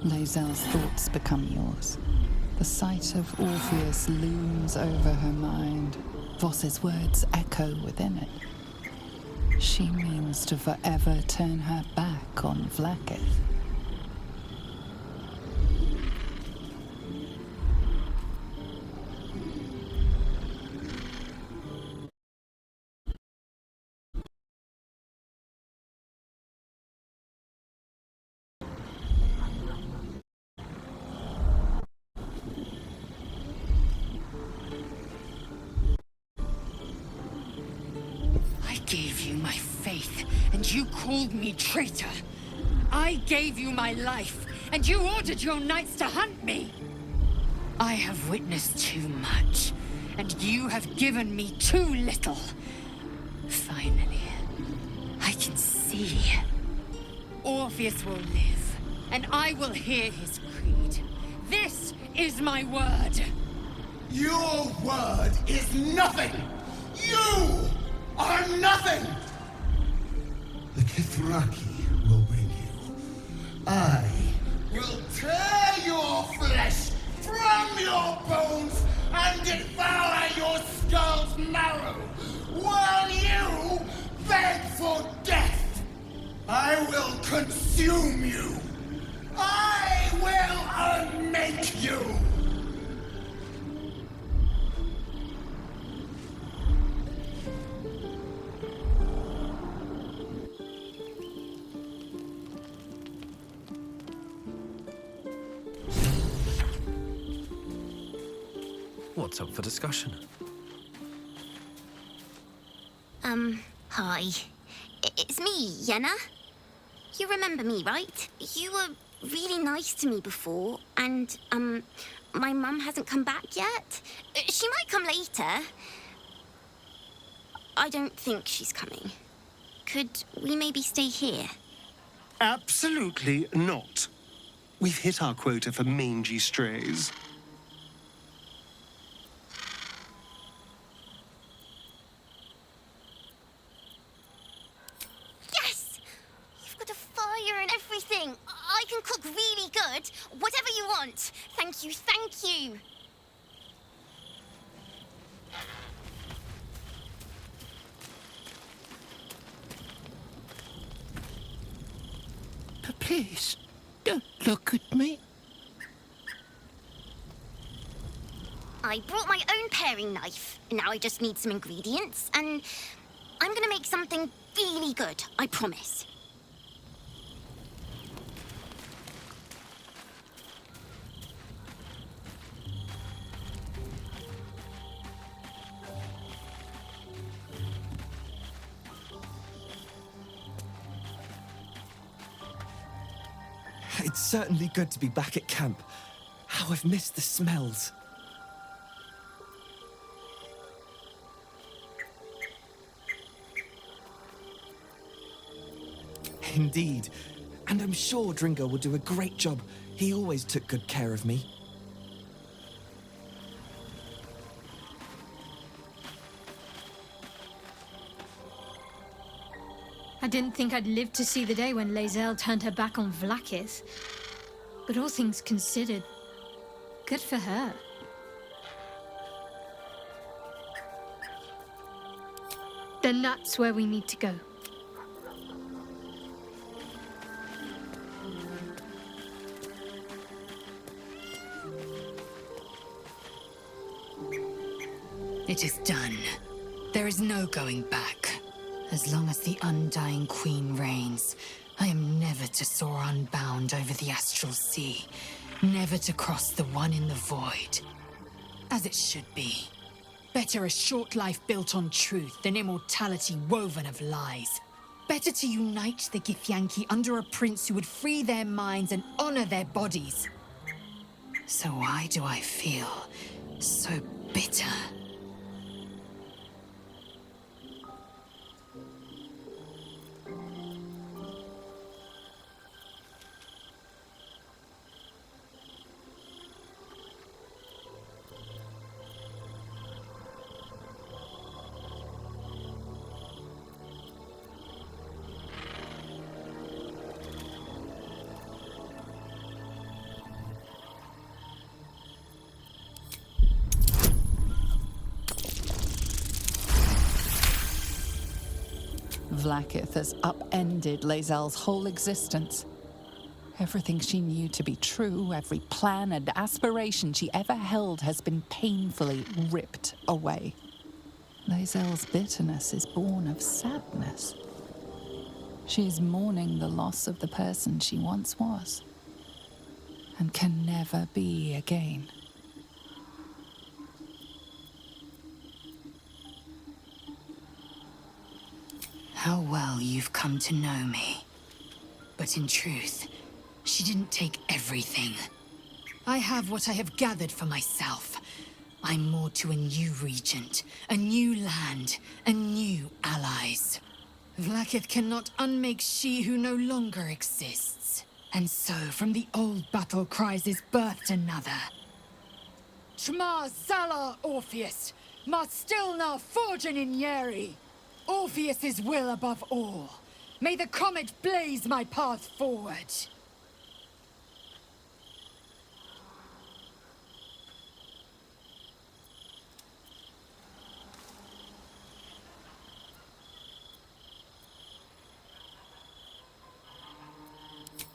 Lae'zel's thoughts become yours. The sight of Orpheus looms over her mind. Voss's words echo within it. She means to forever turn her back on Vlakith. I gave you my faith, and you called me traitor. I gave you my life, and you ordered your knights to hunt me. I have witnessed too much, and you have given me too little. Finally, I can see. Orpheus will live, and I will hear his creed. This is my word. Your word is nothing! You are nothing! The Kithraki will bring you. I will tear your flesh from your bones and devour your skull's marrow, while you beg for death. I will consume you. I will unmake you. What's up for discussion? Hi. It's me, Yenna. You remember me, right? You were really nice to me before, and, my mum hasn't come back yet. She might come later. I don't think she's coming. Could we maybe stay here? Absolutely not. We've hit our quota for mangy strays. Yes! You've got a fire and everything. I can cook really good. Whatever you want. Thank you, thank you. Please, don't look at me. I brought my own paring knife. Now I just need some ingredients, and I'm gonna make something really good, I promise. It's certainly good to be back at camp. How I've missed the smells. Indeed. And I'm sure Dringo will do a great job. He always took good care of me. I didn't think I'd live to see the day when Lae'zel turned her back on Vlaakith. But all things considered, good for her. Then that's where we need to go. It is done. There is no going back. As long as the Undying Queen reigns, I am never to soar unbound over the astral sea, never to cross the one in the void. As it should be. Better a short life built on truth than immortality woven of lies. Better to unite the Githyanki under a prince who would free their minds and honor their bodies. So why do I feel so bitter? Vlaakith has upended Lae'zel's whole existence. Everything she knew to be true, every plan and aspiration she ever held has been painfully ripped away. Lae'zel's bitterness is born of sadness. She is mourning the loss of the person she once was, and can never be again. How well you've come to know me. But in truth, she didn't take everything. I have what I have gathered for myself. I'm moored to a new regent, a new land, and new allies. Vlaakith cannot unmake she who no longer exists. And so, from the old battle cries is birthed another. Tmar Salar Orpheus, Mar Stilnar Forgin in Yeri. Orpheus's will above all. May the comet blaze my path forward.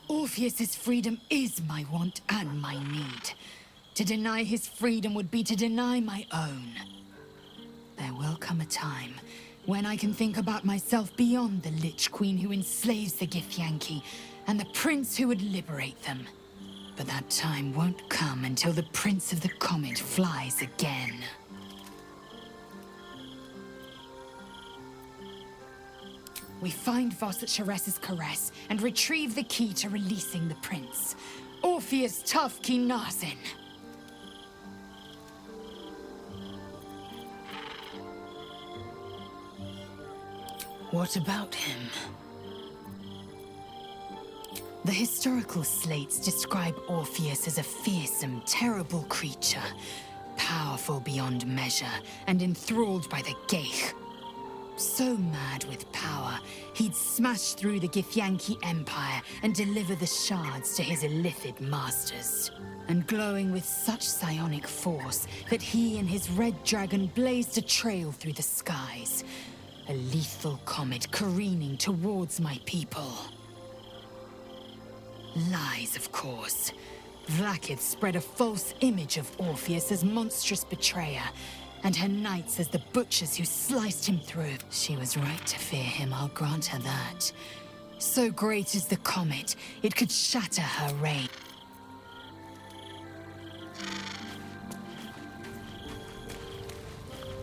Orpheus's freedom is my want and my need. To deny his freedom would be to deny my own. There will come a time when I can think about myself beyond the Lich Queen who enslaves the Githyanki and the prince who would liberate them. But that time won't come until the Prince of the Comet flies again. We find Voss at Sharess's caress and retrieve the key to releasing the prince. Orpheus Tufki Narsin. What about him? The historical slates describe Orpheus as a fearsome, terrible creature, powerful beyond measure and enthralled by the Geich. So mad with power, he'd smash through the Githyanki Empire and deliver the shards to his illithid masters. And glowing with such psionic force that he and his red dragon blazed a trail through the skies. A lethal comet careening towards my people. Lies, of course. Vlaakith spread a false image of Orpheus as monstrous betrayer, and her knights as the butchers who sliced him through. She was right to fear him, I'll grant her that. So great is the comet, it could shatter her reign.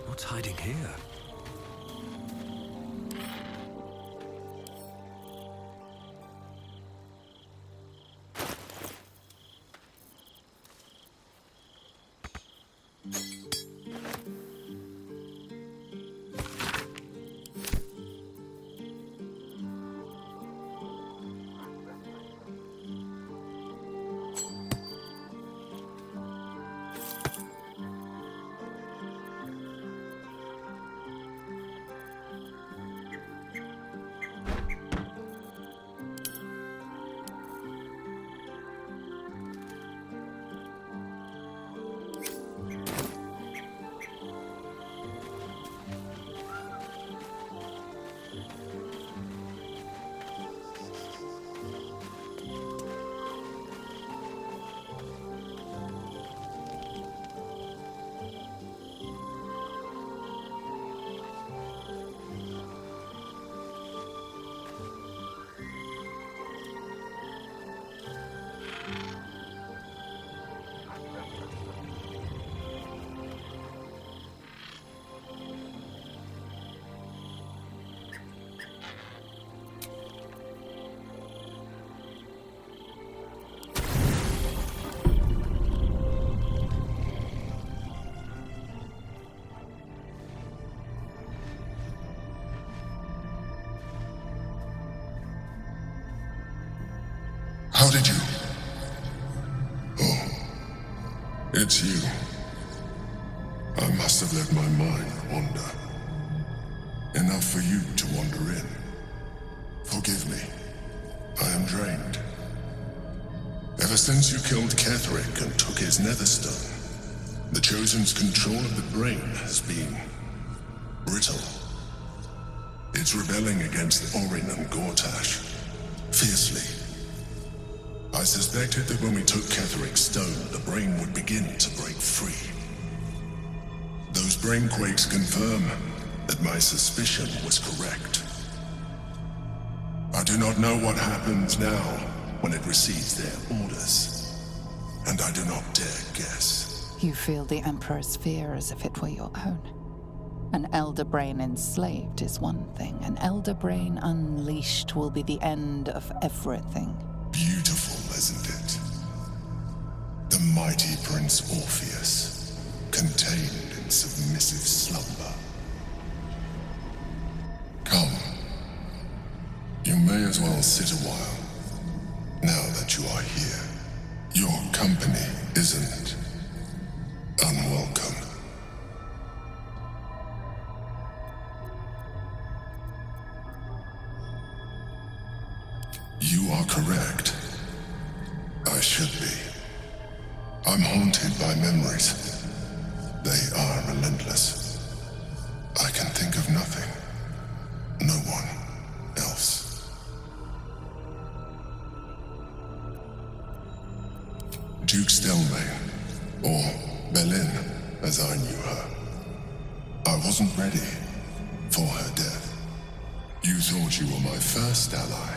What's hiding here? How did you? Oh, it's you. I must have let my mind wander. Enough for you to wander in. Forgive me. I am drained. Ever since you killed Ketherick and took his netherstone, the Chosen's control of the brain has been brittle. It's rebelling against Orin and Gortash fiercely. I suspected that when we took Ketherick's stone, the brain would begin to break free. Those brain quakes confirm that my suspicion was correct. I do not know what happens now when it receives their orders, and I do not dare guess. You feel the Emperor's fear as if it were your own. An Elder Brain enslaved is one thing. An Elder Brain unleashed will be the end of everything. Beautiful, isn't it? The mighty Prince Orpheus, contained in submissive slumber. Come. You may as well sit a while, now that you are here. Your company isn't unwelcome. You are correct. I should be. I'm haunted by memories. They are relentless. I can think of nothing. No one else. Duke Stelmane, or Belin, as I knew her. I wasn't ready for her death. You thought you were my first ally.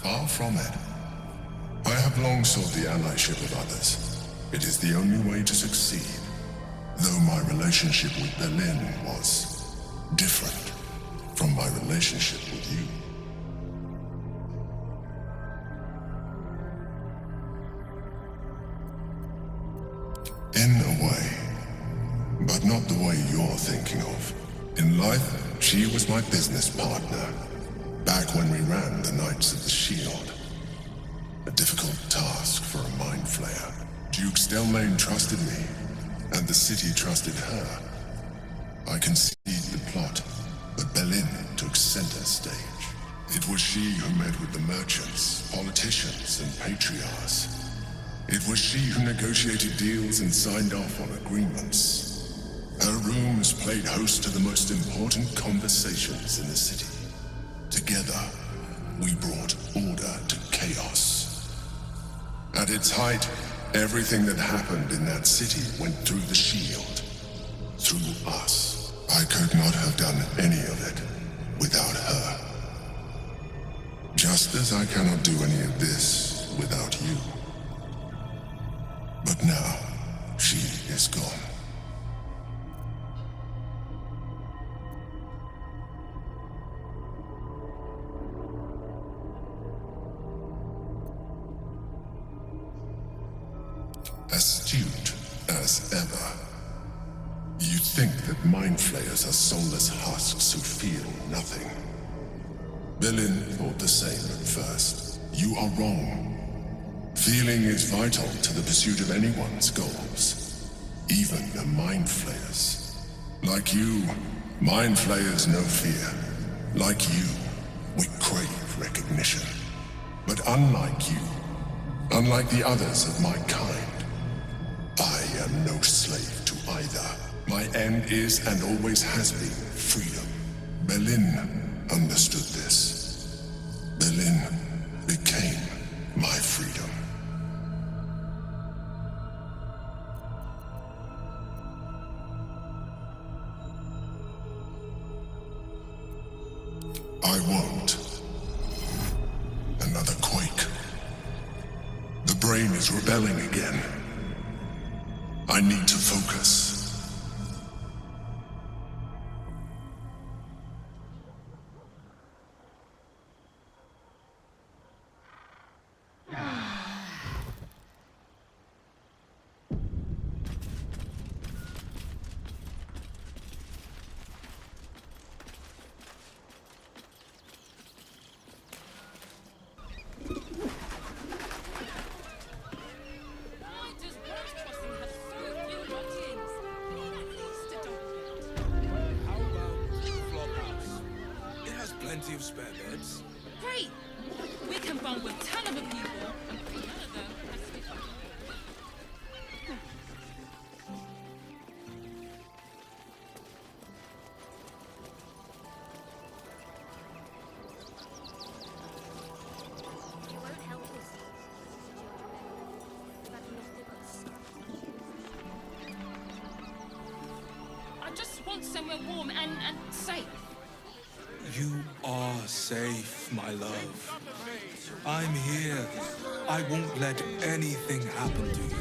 Far from it. I have long sought the allyship of others. It is the only way to succeed. Though my relationship with Belin was different from my relationship with you. In a way, but not the way you're thinking of. In life, she was my business partner. Back when we ran the Knights of the Shield. A difficult task for a mind flayer. Duke Stelmane trusted me, and the city trusted her. I conceived the plot, but Belin took center stage. It was she who met with the merchants, politicians, and patriarchs. It was she who negotiated deals and signed off on agreements. Her rooms played host to the most important conversations in the city. Together, we brought order to chaos. At its height, everything that happened in that city went through the shield. Through us. I could not have done any of it without her. Just as I cannot do any of this without you. But now, she is gone. Astute as ever. You think that mind flayers are soulless husks who feel nothing. Belin thought the same at first. You are wrong. Feeling is vital to the pursuit of anyone's goals, even the mind flayers. Like you, mind flayers know fear. Like you, we crave recognition. But unlike you, unlike the others of my kind, I am no slave to either. My end is and always has been freedom. Belin understood this. Belin became my freedom. I won't. Another quake. The brain is rebelling again. I need to focus. Plenty of spare beds. Great! We can bunk with 10 other people, and none of them has to be I just want somewhere warm and safe. You are safe, my love. I'm here. I won't let anything happen to you.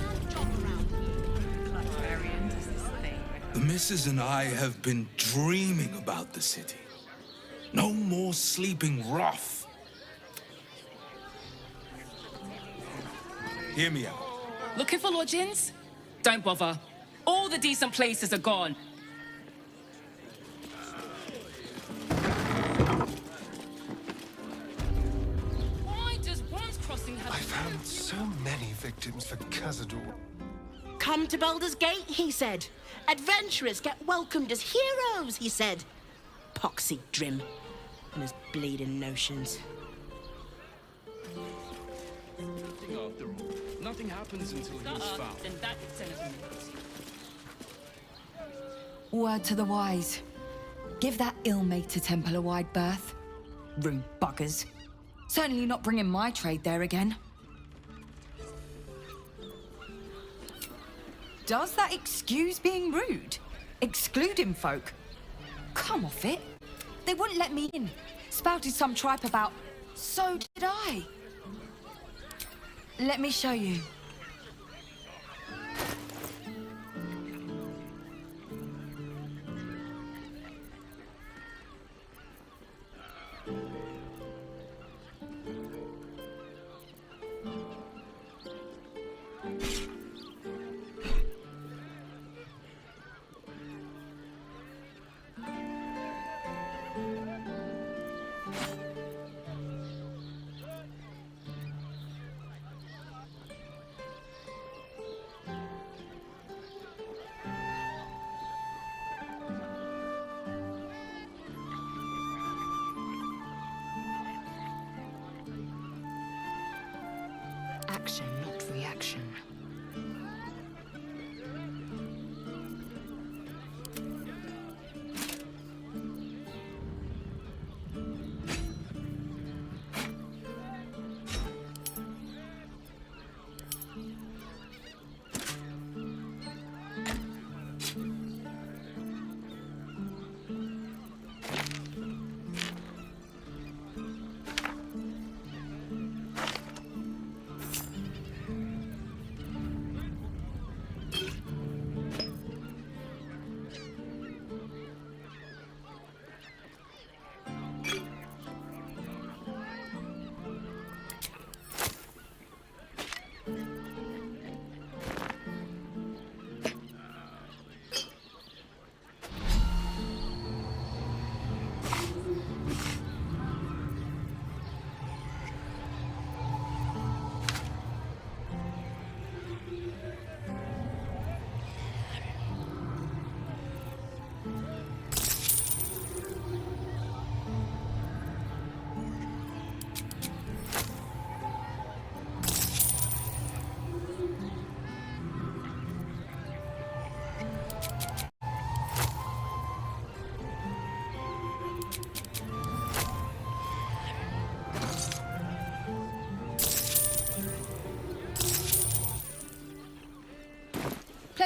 The missus and I have been dreaming about the city. No more sleeping rough. Hear me out. Looking for lodgings? Don't bother. All the decent places are gone. I found so many victims for Cazador. Come to Baldur's Gate, he said. Adventurers get welcomed as heroes, he said. Poxy Drim and his bleeding notions. After all, nothing happens until he is found. Then that sentence. Word to the wise. Give that ill-mate a Temple a wide berth. Rude buggers. Certainly not bringing my trade there again. Does that excuse being rude? Excluding folk? Come off it. They wouldn't let me in. Spouted some tripe about, so did I. Let me show you.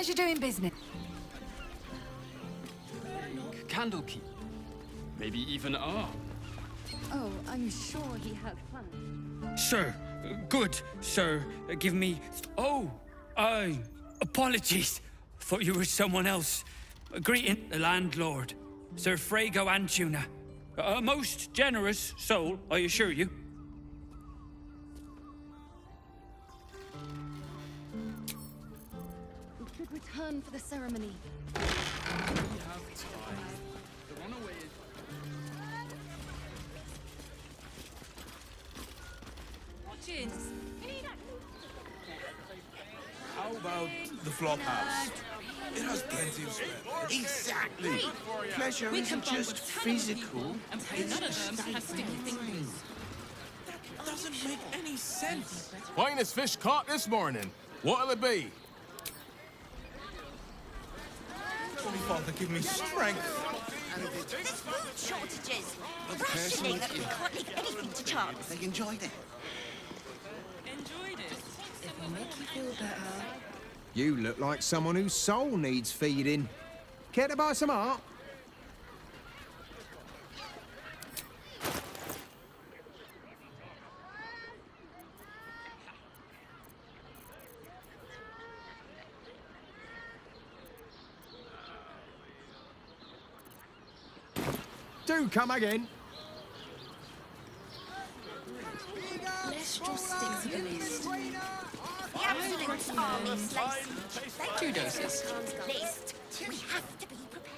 Pleasure doing business. Candlekeep. Maybe even R. Oh, I'm sure he has plans. Sir, good, sir. Give me... Oh, apologies. Thought you were someone else. Greeting the landlord, Sir Frago Antuna. A most generous soul, I assure you. We should return for the ceremony. We have time. The runaway is... Watches. How about the flop house? It has plenty of spare. Exactly. Pleasure We isn't can bond just with ton of physical. people, and pray none of them have sticky fingers. That doesn't make any sense. Finest fish caught this morning. What'll it be? Holy Father, give me strength. There's food shortages. Rationing that we can't leave anything to chance. They enjoyed it. Enjoyed it. It'll make you feel better. You look like someone whose soul needs feeding. Care to buy some art? Do come again. Let's just stick to the list. The absolute army of slaves. 2 doses. List. We have to be prepared.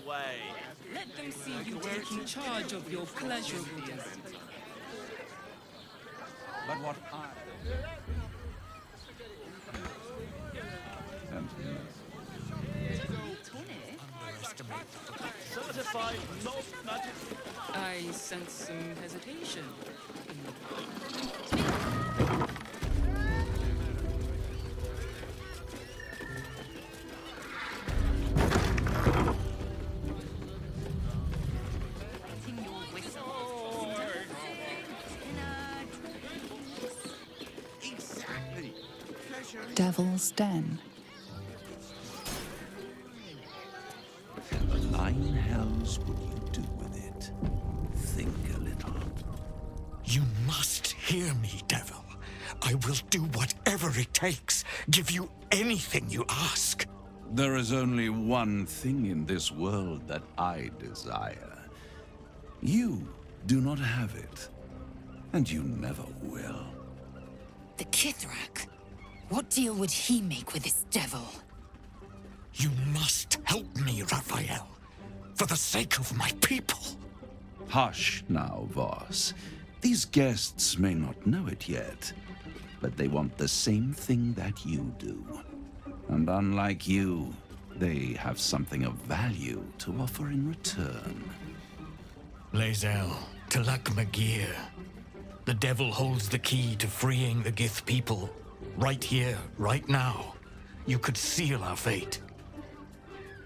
Away. Let them see you taking charge of your pleasurable destiny. But what I... Certified top magic. I sense some hesitation. Exactly. Pleasure. Devil's Den. What nine hells would you do with it? Think a little. You must hear me, devil. I will do whatever it takes. Give you anything you ask. There is only one thing in this world that I desire. You do not have it, and you never will. The Kithrak? What deal would he make with this devil? You must help me, Raphael. For the sake of my people. Hush now, Voss. These guests may not know it yet, but they want the same thing that you do. And unlike you, they have something of value to offer in return. Lae'zel, Talak Magir. The devil holds the key to freeing the Gith people. Right here, right now. You could seal our fate.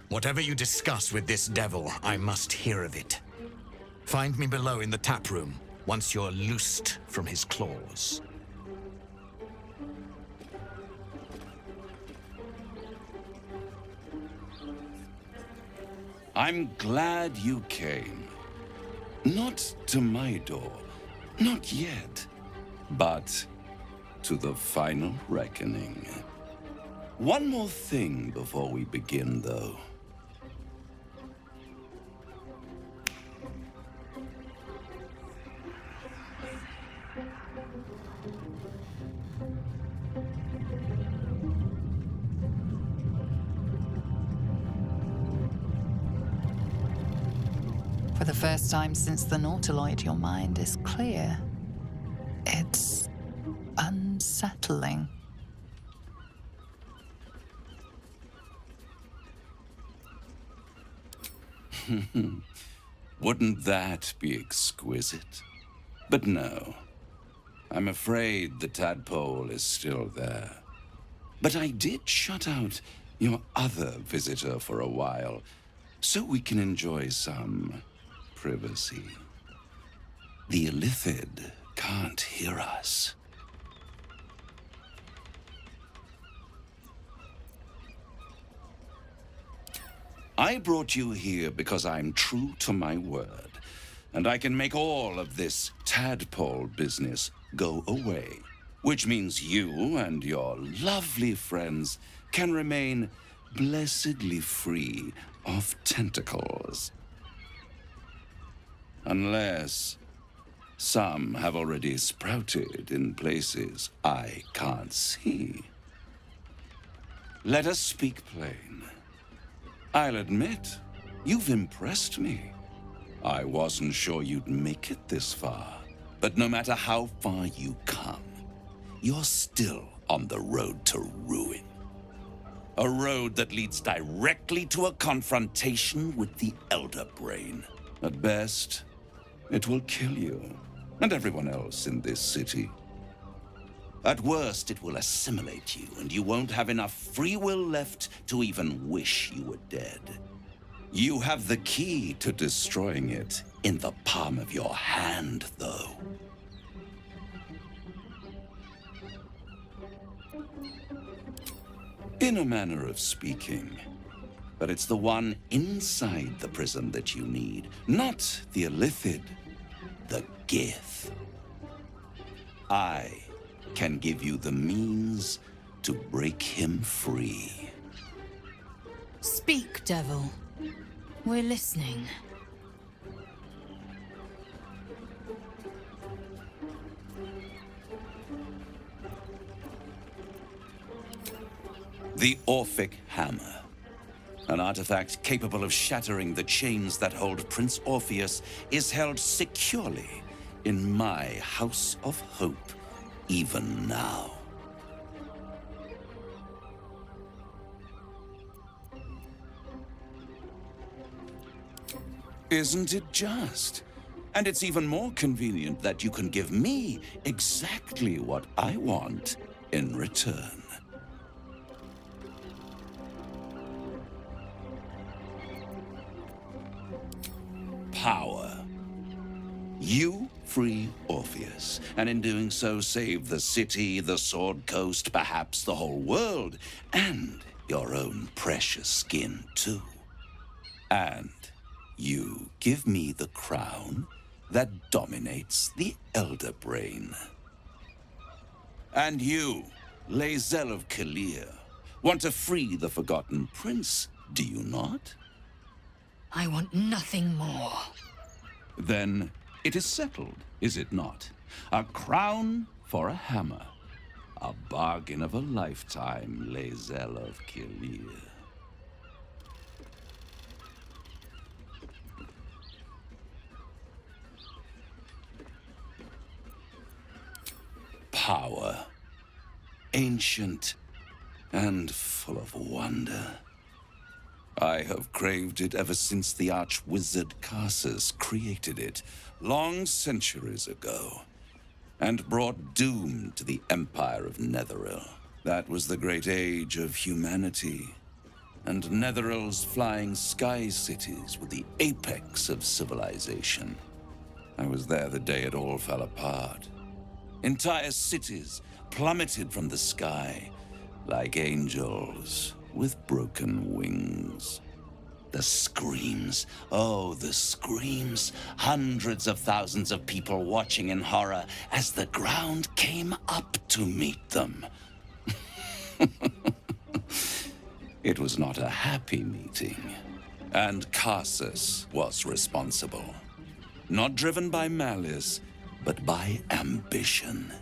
Whatever you discuss with this devil, I must hear of it. Find me below in the tap room, once you're loosed from his claws. I'm glad you came. Not to my door, not yet, but to the final reckoning. One more thing before we begin, though. For the first time since the Nautiloid, your mind is clear. It's unsettling. Wouldn't that be exquisite? But no. I'm afraid the tadpole is still there. But I did shut out your other visitor for a while, so we can enjoy some privacy. The Illithid can't hear us. I brought you here because I'm true to my word, and I can make all of this tadpole business go away, which means you and your lovely friends can remain blessedly free of tentacles. Unless some have already sprouted in places I can't see. Let us speak plain. I'll admit, you've impressed me. I wasn't sure you'd make it this far, but no matter how far you come, you're still on the road to ruin. A road that leads directly to a confrontation with the Elder Brain. At best, it will kill you and everyone else in this city. At worst, it will assimilate you, and you won't have enough free will left to even wish you were dead. You have the key to destroying it in the palm of your hand, though. In a manner of speaking. But it's the one inside the prison that you need, not the Illithid, the Gith. I can give you the means to break him free. Speak, devil. We're listening. The Orphic Hammer. An artifact capable of shattering the chains that hold Prince Orpheus is held securely in my House of Hope, even now. Isn't it just? And it's even more convenient that you can give me exactly what I want in return. Power. You free Orpheus, and in doing so save the city, the Sword Coast, perhaps the whole world, and your own precious skin too. And you give me the crown that dominates the Elder Brain. And you, Lae'zel of Kalir, want to free the Forgotten Prince, do you not? I want nothing more. Then it is settled, is it not? A crown for a hammer. A bargain of a lifetime, Lae'zel of Kalir. Power. Ancient and full of wonder. I have craved it ever since the arch-wizard Karsus created it, long centuries ago, and brought doom to the Empire of Netheril. That was the great age of humanity, and Netheril's flying sky cities were the apex of civilization. I was there the day it all fell apart. Entire cities plummeted from the sky like angels with broken wings. The screams, oh, the screams. Hundreds of thousands of people watching in horror as the ground came up to meet them. It was not a happy meeting, and Karsus was responsible. Not driven by malice, but by ambition.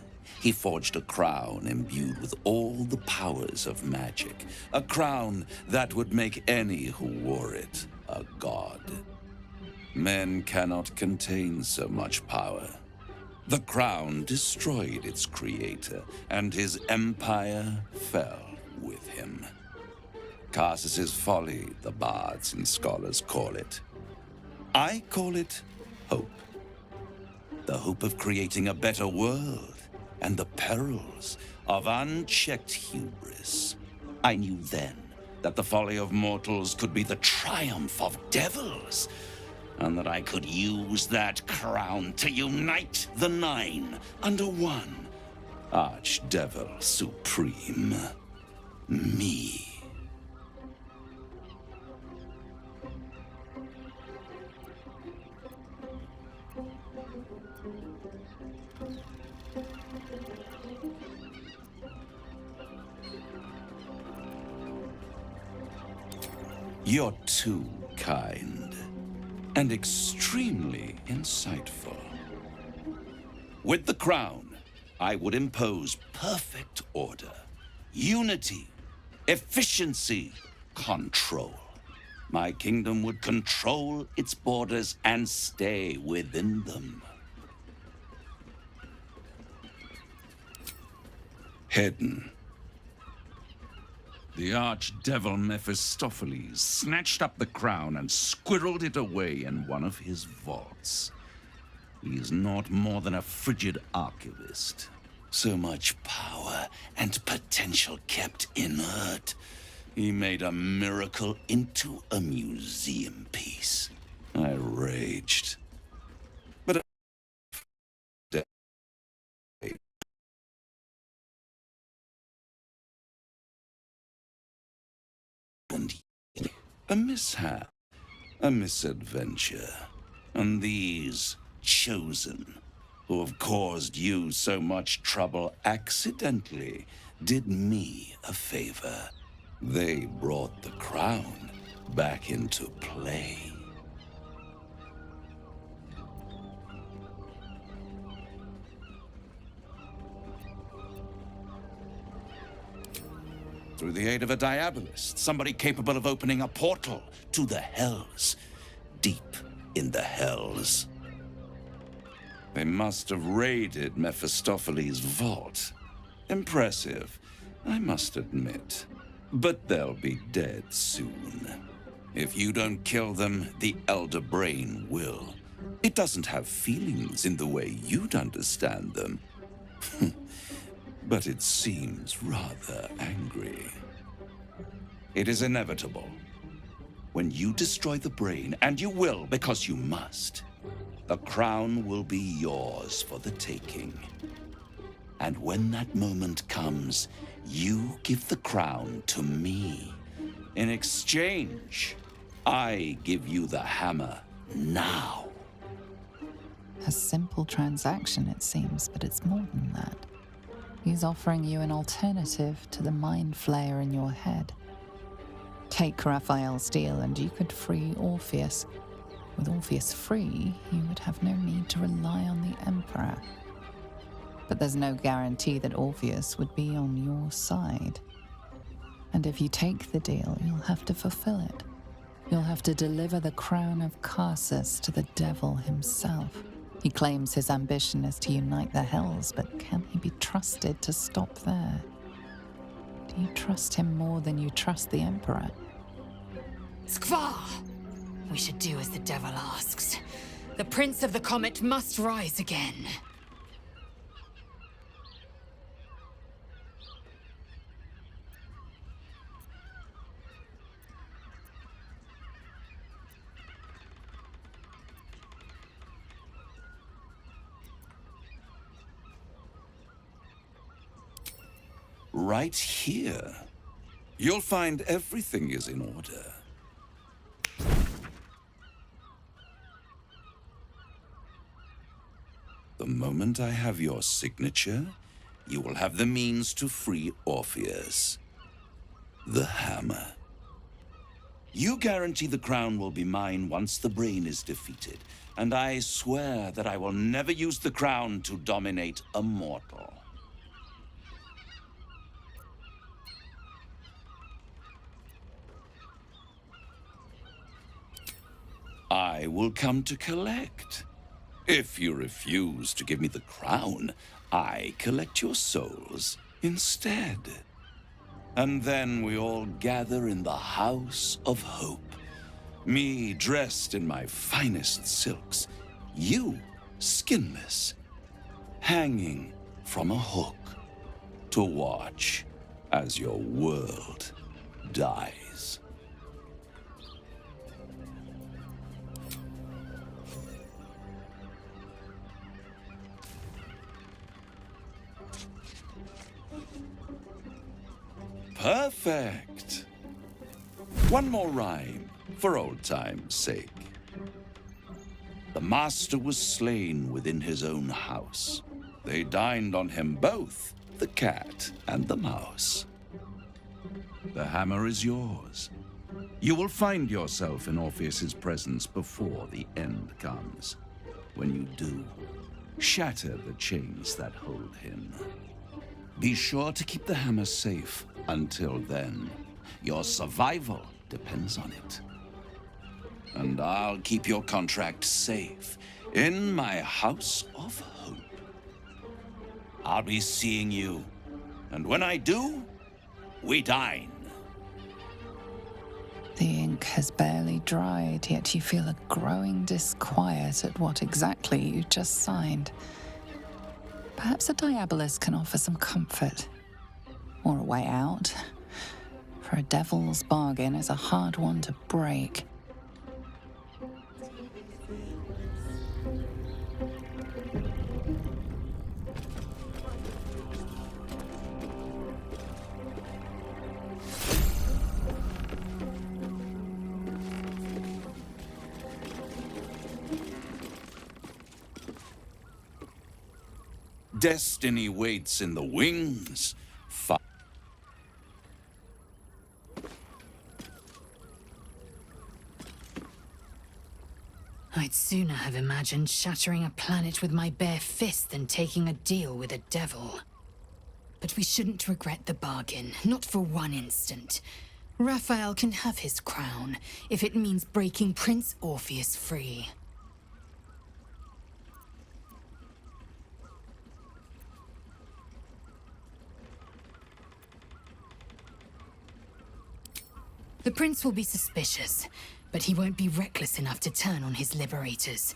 He forged a crown imbued with all the powers of magic. A crown that would make any who wore it a god. Men cannot contain so much power. The crown destroyed its creator, and his empire fell with him. Karsus's folly, the bards and scholars call it. I call it hope. The hope of creating a better world. And the perils of unchecked hubris. I knew then that the folly of mortals could be the triumph of devils, and that I could use that crown to unite the Nine under one Archdevil Supreme. Me. You're too kind and extremely insightful. With the crown, I would impose perfect order, unity, efficiency, control. My kingdom would control its borders and stay within them. Hidden. The archdevil Mephistopheles snatched up the crown and squirreled it away in one of his vaults. He is not more than a frigid archivist. So much power and potential kept inert. He made a miracle into a museum piece. I raged. But a mishap, a misadventure, and these chosen, who have caused you so much trouble accidentally, did me a favor. They brought the crown back into play. Through the aid of a diabolist, somebody capable of opening a portal to the Hells, deep in the Hells. They must have raided Mephistopheles' vault. Impressive, I must admit. But they'll be dead soon. If you don't kill them, the Elder Brain will. It doesn't have feelings in the way you'd understand them. But it seems rather angry. It is inevitable. When you destroy the brain, and you will because you must, the crown will be yours for the taking. And when that moment comes, you give the crown to me. In exchange, I give you the hammer now. A simple transaction, it seems, but it's more than that. He's offering you an alternative to the mind flayer in your head. Take Raphael's deal and you could free Orpheus. With Orpheus free, you would have no need to rely on the Emperor. But there's no guarantee that Orpheus would be on your side. And if you take the deal, you'll have to fulfill it. You'll have to deliver the crown of Carsus to the devil himself. He claims his ambition is to unite the Hells, but can he be trusted to stop there? Do you trust him more than you trust the Emperor? Skvar! We should do as the devil asks. The Prince of the Comet must rise again. Right here. You'll find everything is in order. The moment I have your signature, you will have the means to free Orpheus. The hammer. You guarantee the crown will be mine once the brain is defeated, and I swear that I will never use the crown to dominate a mortal. I will come to collect. If you refuse to give me the crown, I collect your souls instead. And then we all gather in the House of Hope. Me dressed in my finest silks, you skinless, hanging from a hook to watch as your world dies. eyes. Perfect. One more rhyme, for old time's sake. The master was slain within his own house. They dined on him both, the cat and the mouse. The hammer is yours. You will find yourself in Orpheus's presence before the end comes. When you do, shatter the chains that hold him. Be sure to keep the hammer safe until then. Your survival depends on it. And I'll keep your contract safe in my house of hope. I'll be seeing you, and when I do, we dine. The ink has barely dried, yet you feel a growing disquiet at what exactly you just signed. Perhaps a diabolist can offer some comfort. Or a way out. For a devil's bargain is a hard one to break. Destiny waits in the wings. I'd sooner have imagined shattering a planet with my bare fist than taking a deal with a devil. But we shouldn't regret the bargain, not for one instant. Raphael can have his crown, if it means breaking Prince Orpheus free. The prince will be suspicious, but he won't be reckless enough to turn on his liberators.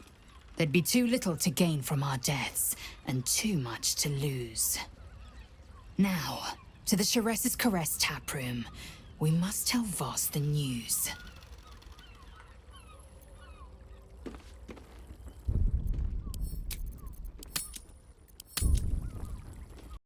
There'd be too little to gain from our deaths, and too much to lose. Now, to the Chares's Caress taproom. We must tell Voss the news.